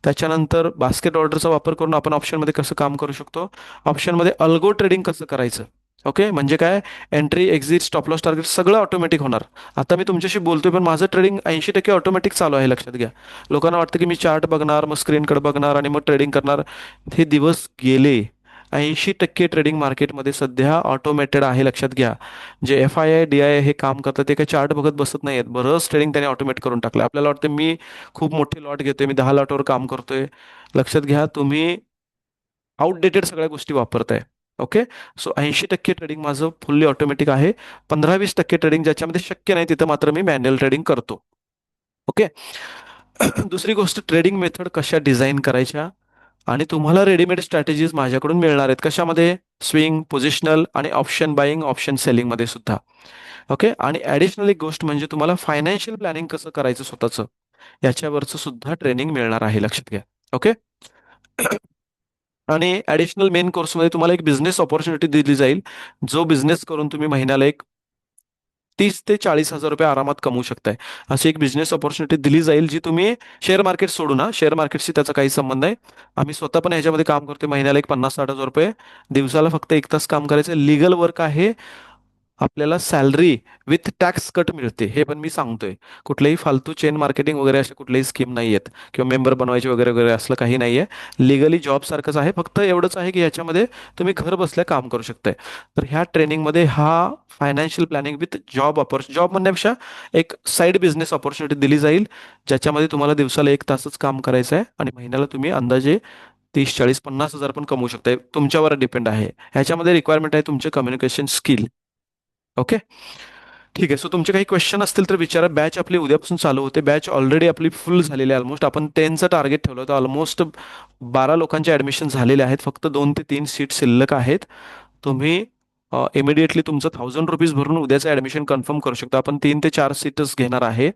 त्याच्यानंतर बास्केट ऑर्डरचा वापर करून आपण ऑप्शनमध्ये कसं काम करू शकतो, ऑप्शनमध्ये अल्गो ट्रेडिंग कसं करायचं. ओके, म्हणजे काय, entry exit stop loss target सगळं ऑटोमॅटिक होणार. आता मी तुमच्याशी बोलतोय पण माझं ट्रेडिंग 80% ऑटोमॅटिक चालू आहे, लक्षात घ्या. लोकांना वाटतं की मी चार्ट बघणार, मग स्क्रीनकडे बघणार आणि मग ट्रेडिंग करणार. हे दिवस गेले. 80% ट्रेडिंग मार्केटमध्ये सध्या ऑटोमेटेड आहे, लक्षात घ्या. जे FII DI हे काम करतात ते काही चार्ट बघत बसत नाहीत. बरंच ट्रेडिंग त्याने ऑटोमेट करून टाकलं. आपल्याला वाटतं मी खूप मोठे लॉट घेतोय, मी 10 लॉटवर काम करतोय. लक्षात घ्या, तुम्ही आउटडेटेड सगळ्या गोष्टी वापरताय. ओके. सो 80% ट्रेडिंग माझं फुल्ली ऑटोमॅटिक आहे. 15-20% ट्रेडिंग ज्याच्यामध्ये शक्य नाही तिथं मात्र मी मॅन्युअल ट्रेडिंग करतो. ओके. दुसरी गोष्ट, ट्रेडिंग मेथड कशा डिझाईन करायच्या, आणि तुम्हाला रेडीमेड स्ट्रॅटेजीज माझ्याकडून मिळणार आहेत. कशामध्ये, स्विंग, पोझिशनल आणि ऑप्शन बाईंग, ऑप्शन सेलिंगमध्ये सुद्धा. ओके. आणि ॲडिशनल एक गोष्ट म्हणजे तुम्हाला फायनान्शियल प्लॅनिंग कसं करायचं स्वतःचं, याच्यावरचं सुद्धा ट्रेनिंग मिळणार आहे, लक्षात घ्या. ओके. आणि ॲडिशनल मेन कोर्समध्ये तुम्हाला एक बिझनेस ऑपॉर्च्युनिटी दिली जाईल, जो बिझनेस करून तुम्ही महिन्याला एक 30,000 ते 40,000 रुपये आरामात कमवू शकताय. अशी एक बिझनेस ऑपॉर्च्युनिटी दिली जाईल, जी तुम्ही शेअर मार्केट सोडून, ना शेअर मार्केटशी त्याचा काही संबंध नाही. आम्ही स्वतः पण ह्याच्यामध्ये काम करतोय. महिन्याला एक 50-60 हजार रुपये, दिवसाला फक्त 1 तास काम करायचं. लिगल वर्क आहे. आपल्याला सॅलरी विथ टॅक्स कट मिळते, हे पण मी सांगतोय. कुठलेही फालतू चेन मार्केटिंग वगैरे अशा कुठलेही स्कीम नाही आहेत, किंवा मेंबर बनवायचे वगैरे वगैरे असलं काही नाही आहे. लिगली जॉब सारखंच आहे, फक्त एवढंच आहे की ह्याच्यामध्ये तुम्ही घर बसल्या काम करू शकताय. तर ह्या ट्रेनिंगमध्ये हा फायनान्शियल प्लॅनिंग विथ जॉब म्हणण्यापेक्षा एक साईड बिझनेस ऑपॉर्च्युनिटी दिली जाईल, ज्याच्यामध्ये तुम्हाला दिवसाला 1 तासच काम करायचं आहे आणि महिन्याला तुम्ही अंदाजे 30, 40, 50 हजार पण कमवू शकताय. तुमच्यावर डिपेंड आहे. ह्याच्यामध्ये रिक्वायरमेंट आहे तुमचे कम्युनिकेशन स्किल. ओके. ठीक आहे. सो तुमचे काही क्वेश्चन असतील तर विचारा. बॅच आपली उद्यापासून चालू होते. बॅच ऑलरेडी आपली फुल झालेली आहे. ऑलमोस्ट आपण 10चं टार्गेट ठेवलं होतं. ऑलमोस्ट 12 लोकांचे ॲडमिशन झालेले आहेत. फक्त 2 ते 3 सीट शिल्लक आहेत. तुम्ही इमिडिएटली तुमचं 1,000 रुपीज भरून उद्याचं ॲडमिशन कन्फर्म करू शकता. आपण 3 ते 4 सीटच घेणार आहे.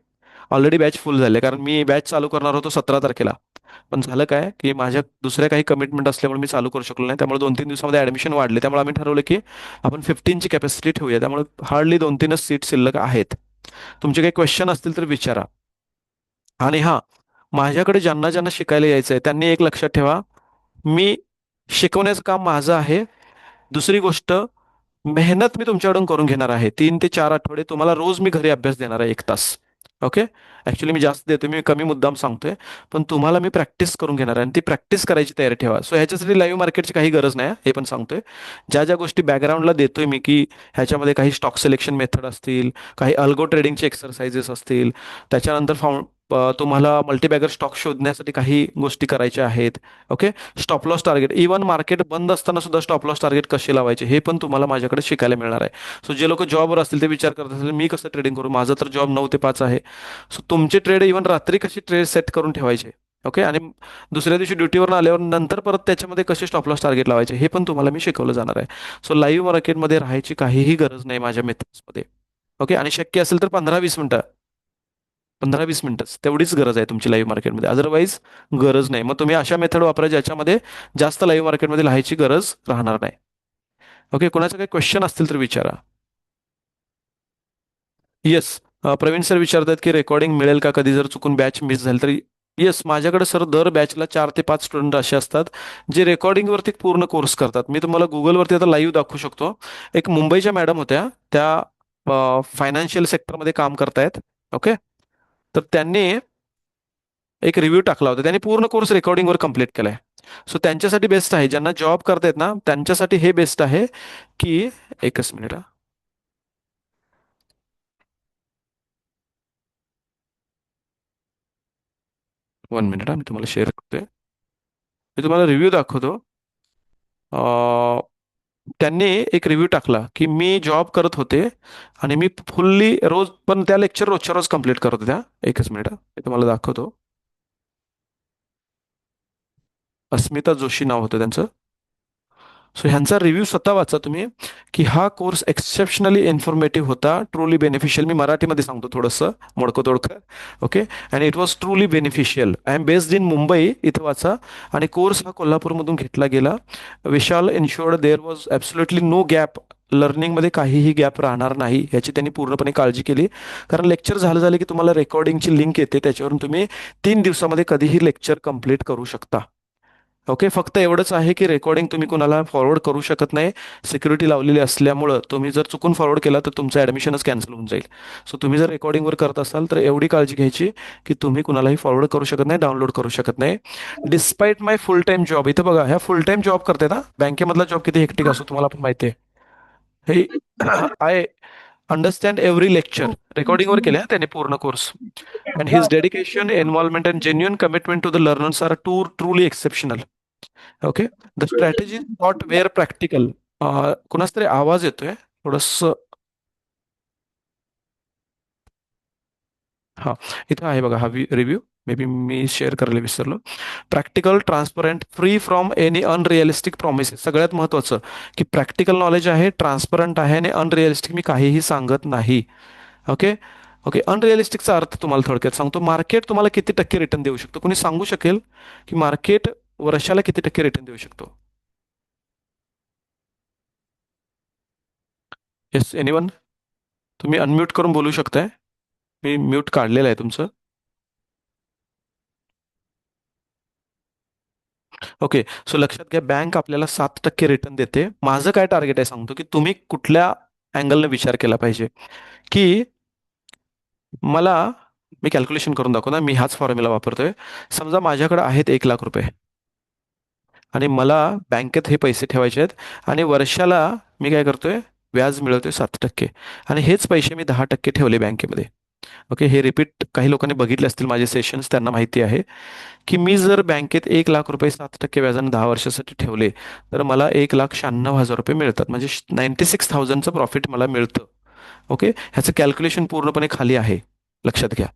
ऑलरेडी बॅच फुल झाले, कारण मी बॅच चालू करणार होतो 17 तारखेला. पण झालं काय की माझ्या दुसऱ्या काही कमिटमेंट असल्यामुळे मी चालू करू शकलो नाही. त्यामुळे 2-3 दिवसामध्ये ॲडमिशन वाढले. त्यामुळे आम्ही ठरवलं की आपण 15ची कॅपॅसिटी ठेवूया. त्यामुळे हार्डली 2-3च सीट शिल्लक आहेत. तुमचे काही क्वेश्चन असतील तर विचारा. आणि हां, माझ्याकडे ज्यांना ज्यांना शिकायला यायचं आहे त्यांनी एक लक्षात ठेवा, मी शिकवण्याचं काम माझं आहे. दुसरी गोष्ट, मेहनत मी तुमच्याकडून करून घेणार आहे. 3 ते 4 आठवडे तुम्हाला रोज मी घरी अभ्यास देणार आहे 1 तास. ओके. ॲक्च्युली मी जास्त देतो, मी कमी मुद्दाम सांगतोय. पण तुम्हाला मी प्रॅक्टिस करून घेणार आहे आणि ती प्रॅक्टिस करायची तयारी ठेवा. सो ह्याच्यासाठी लाईव्ह मार्केटची काही गरज नाही, हे पण सांगतोय. ज्या ज्या गोष्टी बॅकग्राऊंडला देतोय मी, की ह्याच्यामध्ये काही स्टॉक सिलेक्शन मेथड असतील, काही अल्गो ट्रेडिंगचे एक्सरसाइजेस असतील, त्याच्यानंतर तुम्हाला मल्टीबॅगर स्टॉक शोधण्यासाठी काही गोष्टी करायच्या आहेत. Okay. Stop loss target, even market बंद असताना सुद्धा स्टॉप लॉस टार्गेट कसे लावायचे हे पण तुम्हाला माझ्याकडे शिकायला मिळणार आहे. सो जे लोक जॉबवर असतील ते विचार करत असतील मी कसं ट्रेडिंग करू, माझं तर जॉब 9 ते 5 आहे. सो तुमचे ट्रेड इव्हन रात्री कशी ट्रेड सेट करून ठेवायचे. ओके. आणि दुसऱ्या दिवशी ड्युटीवर आल्यावर नंतर परत त्याच्यामध्ये कसे स्टॉप लॉस टार्गेट लावायचे हे पण तुम्हाला मी शिकवलं जाणार आहे. सो लाईव्ह मार्केटमध्ये राहायची काहीही गरज नाही माझ्या मेथड्समध्ये. ओके. आणि शक्य असेल तर 15-20 मिनिटं, 15-20 मिनिटच तेवढीच गरज आहे तुमची लाईव्ह मार्केटमध्ये, अदरवाईज गरज नाही. मग तुम्ही अशा मेथड वापरा ज्याच्यामध्ये जास्त लाईव्ह मार्केटमध्ये लिहायची गरज राहणार नाही. ओके. कोणाचे काही क्वेश्चन असतील तर विचारा. येस. प्रवीण सर विचारतात की रेकॉर्डिंग मिळेल का कधी जर चुकून बॅच मिस झाली तर. येस, माझ्याकडे सर दर बॅचला 4 ते 5 स्टुडंट असे असतात जे रेकॉर्डिंगवरती पूर्ण कोर्स करतात. मी तुम्हाला गुगलवरती आता लाईव्ह दाखवू शकतो. एक मुंबईच्या मॅडम होत्या, त्या फायनान्शियल सेक्टरमध्ये काम करतायत. ओके. तर त्यांनी एक रिव्ह्यू टाकला होता. त्यांनी पूर्ण कोर्स रेकॉर्डिंगवर कम्प्लीट केलाय. सो त्यांच्यासाठी बेस्ट आहे, ज्यांना जॉब करतायत ना त्यांच्यासाठी हे बेस्ट आहे की, एकच मिनिट हा. वन मिनिट मी तुम्हाला शेअर करतोय. मी तुम्हाला रिव्ह्यू दाखवतो. अं, त्यांनी एक रिव्ह्यू टाकला की मी जॉब करत होते आणि मी फुल्ली रोज, पण त्या लेक्चर रोजच्या रोज कम्प्लीट करत होत्या. एकच मिनिट मी तुम्हाला दाखवतो. अस्मिता जोशी नाव होतं त्यांचं. सो ह्यांचा रिव्ह्यू स्वतः वाचा तुम्ही, की हा कोर्स एक्सेप्शनली इन्फॉर्मेटिव्ह होता, ट्रूली बेनिफिशियल. मी मराठीमध्ये सांगतो थोडंसं मोडकं तोडकं. Okay. And it was truly beneficial. I am based in Mumbai, इथं वाचा. आणि कोर्स हा कोल्हापूरमधून घेतला गेला. Vishal ensured there was absolutely no gap. लर्निंगमध्ये काहीही गॅप राहणार नाही याची त्यांनी पूर्णपणे काळजी केली. कारण लेक्चर झालं की तुम्हाला रेकॉर्डिंगची लिंक येते, त्याच्यावरून तुम्ही 3 दिवसामध्ये कधीही लेक्चर कंप्लीट करू शकता. ओके. फक्त एवढंच आहे की रेकॉर्डिंग तुम्ही कुणाला फॉरवर्ड करू शकत नाही. सिक्युरिटी लावलेली असल्यामुळं तुम्ही जर चुकून फॉरवर्ड केला तर तुमचं ॲडमिशनच कॅन्सल होऊन जाईल. सो तुम्ही जर रेकॉर्डिंगवर करत असाल तर एवढी काळजी घ्यायची की तुम्ही कुणालाही फॉरवर्ड करू शकत नाही, डाउनलोड करू शकत नाही. डिस्पाईट माय फुल टाइम जॉब, इथं बघा, ह्या फुल टाइम जॉब करते ना, बँकेमधला जॉब किती हेक्टिक असतो तुम्हाला पण माहिती आहे. हे आय अंडरस्टँड एव्हरी लेक्चर. रेकॉर्डिंगवर केले त्याने पूर्ण course. And his dedication, involvement and genuine commitment to the learners are truly exceptional. Okay. The strategy not were practical. कुणाच तरी आवाज येतोय थोडस. हा, इथं आहे बघा हा review. May be me share करायला विसरलो. Practical, transparent, free from any unrealistic promises. सगळ्यात महत्वाचं की प्रॅक्टिकल नॉलेज आहे, ट्रान्सपरंट आहे आणि अनरिअलिस्टिक मी काहीही सांगत नाही. ओके. ओके. अनरिअलिस्टिकचा अर्थ तुम्हाला थोडक्यात सांगतो. मार्केट तुम्हाला किती टक्के रिटर्न देऊ शकतो? कोणी सांगू शकेल की मार्केट वर्षाला किती टक्के रिटर्न देऊ शकतो? Yes, anyone? तुम्ही अनम्यूट करून बोलू शकताय. मी म्यूट काढलेलं आहे तुमचं. ओके. सो लक्षात घ्या, बँक आपल्याला 7% रिटर्न देते. माझं काय टार्गेट आहे सांगतो, की तुम्ही कुठल्या अँगलने विचार केला पाहिजे. की मला, मी कॅल्क्युलेशन करून दाखवतो ना, मी हाच फॉर्म्युला वापरतोय. समजा माझ्याकडे आहेत 1 लाख रुपये आणि मला बँकेत हे पैसे ठेवायचे आहेत आणि वर्षाला मी काय करतोय, व्याज मिळवतोय 7%. आणि हेच पैसे मी 10% ठेवले बँकेमध्ये. ओके. हे रिपीट काही लोकांनी बघितले असतील माझे सेशन्स, त्यांना माहिती आहे की मी जर बँकेत 1 लाख रुपये 7% व्याजाने 10 वर्षासाठी ठेवले तर मला 1,96,000 रुपये मिळतात. म्हणजे 96,000चं प्रॉफिट मला मिळतं. ओके. ह्याचं कॅल्क्युलेशन पूर्णपणे खाली आहे, लक्षात घ्या.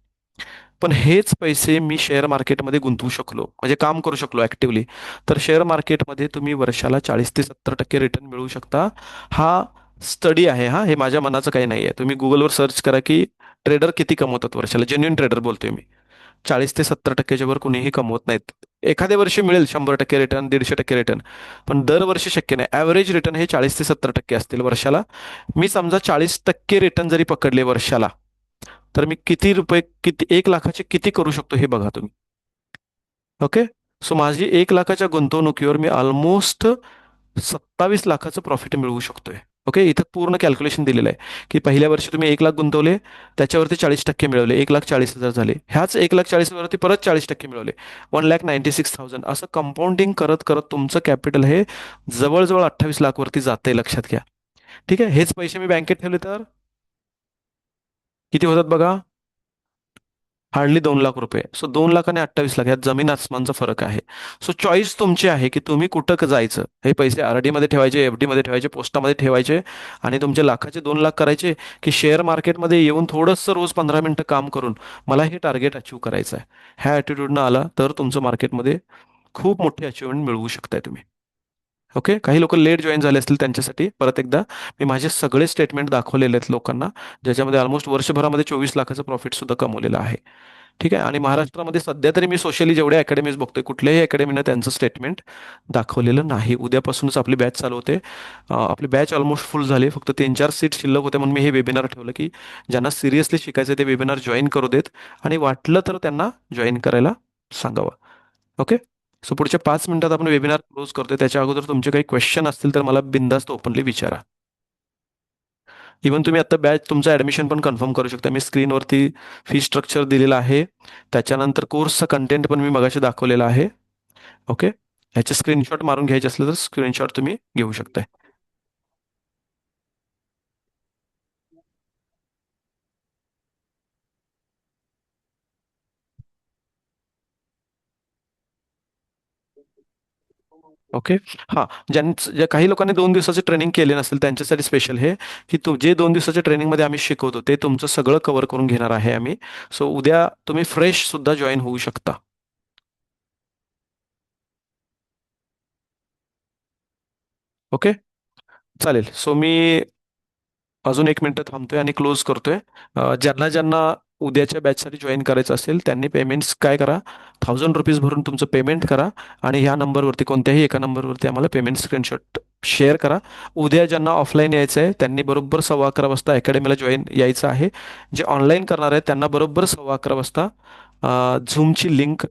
पण हेच पैसे मी शेअर मार्केटमध्ये गुंतवू शकलो, म्हणजे काम करू शकलो ऍक्टिव्हली, तर शेअर मार्केटमध्ये तुम्ही वर्षाला 40 ते 70% रिटर्न मिळवू शकता. हा स्टडी आहे, हा, हे माझ्या मनाचं काही नाही आहे. तुम्ही गुगलवर सर्च करा की ट्रेडर किती कमवतात वर्षाला. जेन्युइन ट्रेडर बोलतोय मी. 40 ते 70%च्या वर कुणीही कमवत नाहीत. एखाद्या वर्षी मिळेल 100% रिटर्न, 150% रिटर्न, पण दरवर्षी शक्य नाही. ॲव्हरेज रिटर्न हे 40 ते 70% असतील वर्षाला. मी समजा 40% रिटर्न जरी पकडले वर्षाला, तर मी किती रुपये, किती 1 लाखाचे किती करू शकतो हे बघा तुम्ही. ओके. सो माझी 1 लाखाच्या गुंतवणुकीवर मी ऑलमोस्ट 27 लाखाचं प्रॉफिट मिळवू शकतोय. ओके. इथं पूर्ण कॅल्क्युलेशन दिलेलं आहे की पहिल्या वर्षी तुम्ही 1 लाख गुंतवले, त्याच्यावरती 40% मिळवले, 1,40,000 झाले. ह्याच 1,40,000वरती परत 40% मिळवले, 1,96,000. असं कंपाऊंडिंग करत करत तुमचं कॅपिटल हे जवळजवळ 28 लाखवरती जाते, लक्षात घ्या. ठीक आहे. हेच पैसे मी बँकेत ठेवले तर किती होतात बघा, हार्डली 2 लाख रुपये. सो 2 लाख आणि 28 लाख यात जमीन आसमानचा फरक आहे. सो चॉईस तुमची आहे की तुम्ही कुठं जायचं. हे पैसे आर-डी मध्ये ठेवायचे, एफ-डी मध्ये ठेवायचे, पोस्टामध्ये ठेवायचे आणि तुमचे लाखाचे 2 लाख करायचे, की शेअर मार्केटमध्ये येऊन थोडंसं रोज 15 मिनिटं काम करून मला हे टार्गेट अचीव करायचं आहे. ह्या ॲटिट्यूडनं आला तर तुमचं मार्केटमध्ये खूप मोठी अचिव्हमेंट मिळवू शकताय तुम्ही. ओके. काही लोक लेट जॉईन झाले असतील त्यांच्यासाठी परत एकदा मी माझे सगळे स्टेटमेंट दाखवलेले आहेत लोकांना, ज्याच्यामध्ये ऑलमोस्ट वर्षभरामध्ये 24 लाखाचं प्रॉफिट सुद्धा कमवलेलं आहे. ठीक आहे. आणि महाराष्ट्रामध्ये सध्या तरी मी सोशली जेवढ्या अकॅडमीज बघतोय, कुठल्याही अकॅडमीनं त्यांचं स्टेटमेंट दाखवलेलं नाही. उद्यापासूनच आपली बॅच चालू होते. आपली बॅच ऑलमोस्ट फुल झाली. फक्त 3-4 सीट शिल्लक होते, म्हणून मी हे वेबिनार ठेवलं की ज्यांना सिरियसली शिकायचं ते वेबिनार जॉईन करू देत आणि वाटलं तर त्यांना जॉईन करायला सांगावं. ओके. सो पुढच्या 5 मिनिटात आपण वेबिनार क्लोज करतोय. त्याच्या अगोदर तुमचे काही क्वेश्चन असतील तर मला बिंदास्त ओपनली विचारा. इव्हन तुम्ही आता बॅच तुमचं ॲडमिशन पण कन्फर्म करू शकता. मी स्क्रीनवरती फी स्ट्रक्चर दिलेलं आहे. त्याच्यानंतर कोर्सचा कंटेंट पण मी मगाशी दाखवलेला आहे. ओके. ह्याचे स्क्रीनशॉट मारून घ्यायचे असलं तर स्क्रीनशॉट तुम्ही घेऊ शकताय. ओके. हां. ज्या काही लोकांनी 2 दिवसाचे ट्रेनिंग केले नसेल त्यांच्यासाठी स्पेशल हे, की जे 2 दिवसाच्या ट्रेनिंगमध्ये आम्ही शिकवतो ते तुमचं सगळं कव्हर करून घेणार आहे आम्ही. सो उद्या तुम्ही फ्रेश सुद्धा जॉईन होऊ शकता. ओके. चालेल. सो मी अजून 1 मिनिटं थांबतोय आणि क्लोज करतोय. ज्यांना ज्यांना उद्याच्या बॅचसाठी जॉईन करायचं असेल त्यांनी पेमेंट्स काय करा, ₹1000 भरून तुमचं पेमेंट करा आणि ह्या नंबरवरती कोणत्याही एका नंबरवरती आम्हाला पेमेंट स्क्रीनशॉट शेअर करा. उद्या ज्यांना ऑफलाईन यायचं आहे त्यांनी बरोबर 11:15 वाजता अकॅडमीला जॉईन यायचं आहे. जे ऑनलाईन करणार आहेत त्यांना बरोबर 11:15 वाजता झूमची लिंक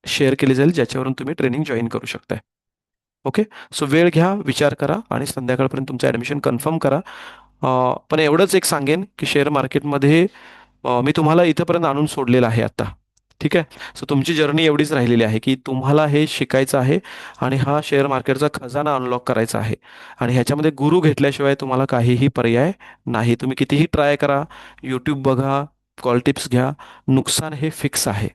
शेअर केली जाईल ज्याच्यावरून तुम्ही ट्रेनिंग जॉईन करू शकताय. ओके. सो वेळ घ्या, विचार करा आणि संध्याकाळपर्यंत तुमचं ॲडमिशन कन्फर्म करा. पण एवढंच एक सांगेन की शेअर मार्केटमध्ये मी तुम्हाला इथंपर्यंत आणून सोडलेलं आहे आता. ठीक आहे. सो तुमची जर्नी एवढीच राहिलेली आहे की तुम्हाला हे शिकायचं आहे आणि हा शेअर मार्केटचा खजाना अनलॉक करायचा आहे आणि ह्याच्यामध्ये गुरु घेतल्याशिवाय तुम्हाला काहीही पर्याय नाही. तुम्ही कितीही ट्राय करा, यूट्यूब बघा, कॉल टिप्स घ्या, नुकसान हे फिक्स आहे.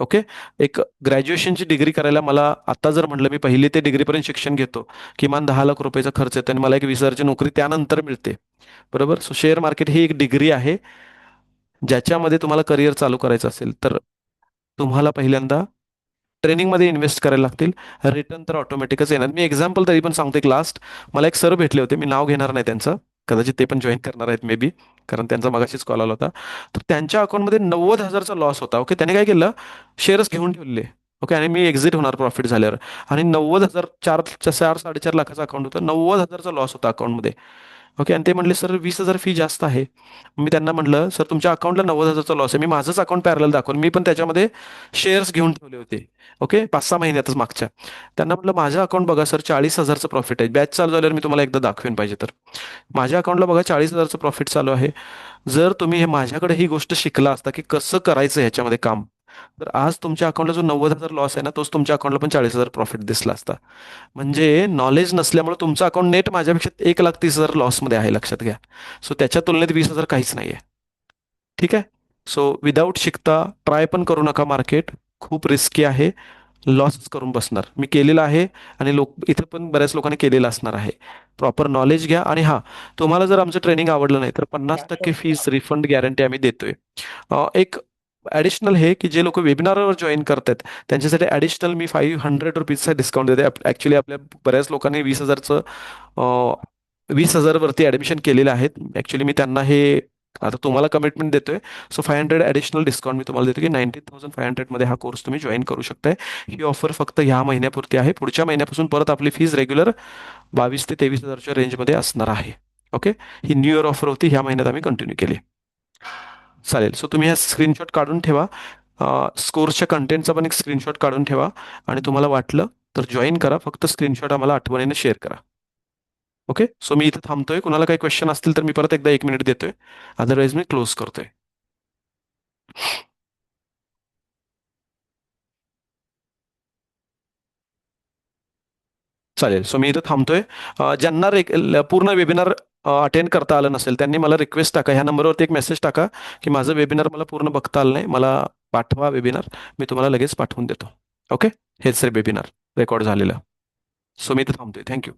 ओके. एक ग्रॅज्युएशनची डिग्री करायला मला आता जर म्हटलं मी पहिली ते डिग्रीपर्यंत शिक्षण घेतो, किमान 10 लाख रुपयाचा खर्च येतो आणि मला एक 20,000ची नोकरी त्यानंतर मिळते. बरोबर. सो शेअर मार्केट ही एक डिग्री आहे. ज्याच्यामध्ये तुम्हाला करिअर चालू करायचं असेल तर तुम्हाला पहिल्यांदा ट्रेनिंगमध्ये इन्व्हेस्ट करायला लागतील. रिटर्न तर ऑटोमॅटिकच येणार. मी एक्झाम्पल तरी पण सांगतो. एक लास्ट मला एक सर भेटले होते, मी नाव घेणार नाही त्यांचं, कदाचित ते पण जॉईन करणार आहेत मे बी, कारण त्यांचा मगाशीच कॉल आला होता. तर त्यांच्या अकाउंटमध्ये 90,000चा लॉस होता. ओके. त्याने काय केलं, शेअर्स घेऊन ठेवले. ओके. आणि मी एक्झिट होणार प्रॉफिट झाल्यावर. आणि 90,000, 4-4.5 लाखाचा अकाउंट होतं, 90,000चा लॉस होता अकाउंटमध्ये. ओके. आणि ते म्हणले सर 20,000 फी जास्त आहे. मी त्यांना म्हटलं सर तुमच्या अकाउंटला 90,000चा लॉस आहे, मी माझंच अकाउंट पॅरल दाखवून मी पण त्याच्यामध्ये शेअर्स घेऊन ठेवले होते. ओके. 5-6 महिन्यातच मागच्या. त्यांना म्हटलं माझं अकाउंट बघा सर, 40,000चं प्रॉफिट आहे. बॅच चालू झाल्यावर मी तुम्हाला एकदा दाखवेन पाहिजे तर. माझ्या अकाउंटला बघा 40,000चं प्रॉफिट चालू आहे. जर तुम्ही हे माझ्याकडे ही गोष्ट शिकला असता की कसं करायचं ह्याच्यामध्ये काम, तर आज तुमच्या अकाउंटला जो 90,000 लॉस आहे ना, तोच तुमच्या अकाउंटला पण 40,000 प्रॉफिट दिसला असता. म्हणजे नॉलेज नसल्यामुळे तुमचं अकाउंट नेट माझ्यापेक्षा 1,30,000 लॉसमध्ये आहे, लक्षात घ्या. सो त्याच्या तुलनेत 20,000 काहीच नाही आहे. ठीक आहे. सो विदाऊट शिकता ट्राय पण करू नका. मार्केट खूप रिस्की आहे. लॉस करून बसणार. मी केलेलं आहे आणि इथं पण बऱ्याच लोकांनी केलेलं असणार आहे. प्रॉपर नॉलेज घ्या आणि हां, तुम्हाला जर आमचं ट्रेनिंग आवडलं नाही तर 50% फीस रिफंड गॅरंटी आम्ही देतोय. एक ॲडिशनल हे की जे लोक वेबिनारवर जॉईन करतात त्यांच्यासाठी ॲडिशनल मी ₹500चा डिस्काउंट देते. ॲक्च्युली आपल्या बऱ्याच लोकांनी 20,000 वरती ॲडमिशन केलेले आहेत. ॲक्च्युली मी त्यांना हे आता तुम्हाला कमिटमेंट देतोय. सो 500 ॲडिशनल डिस्काउंट मी तुम्हाला देतो की 19,500 मध्ये हा कोर्स तुम्ही जॉईन करू शकताय. ही ऑफर फक्त ह्या महिन्यापुरती आहे. पुढच्या महिन्यापासून परत आपली फीज रेग्युलर 22,000 ते 23,000च्या रेंजमध्ये असणार आहे. ओके. ही न्यू इयर ऑफर होती, ह्या महिन्यात आम्ही कंटिन्यू केली. चालेल. सो तुम्ही हा स्क्रीनशॉट काढून ठेवा. स्कोर्सच्या कंटेंटचा पण एक स्क्रीनशॉट काढून ठेवा आणि तुम्हाला वाटलं तर जॉईन करा. फक्त स्क्रीनशॉट आम्हाला आठवणीने शेअर करा. ओके. सो मी इथं थांबतोय. कुणाला काही क्वेश्चन असतील तर मी परत एकदा 1 मिनिट देतोय. अदरवाईज मी क्लोज करतोय. चालेल. सो मी इथं थांबतोय. ज्यांना पूर्ण वेबिनार अटेंड करता आलं नसेल त्यांनी मला रिक्वेस्ट टाका. ह्या नंबरवरती एक मेसेज टाका की माझं वेबिनार मला पूर्ण बघता आलं नाही, मला पाठवा वेबिनार. मी तुम्हाला लगेच पाठवून देतो. ओके. हेच रे वेबिनार रेकॉर्ड झालेलं. सो मी इथं थांबतोय. थँक्यू.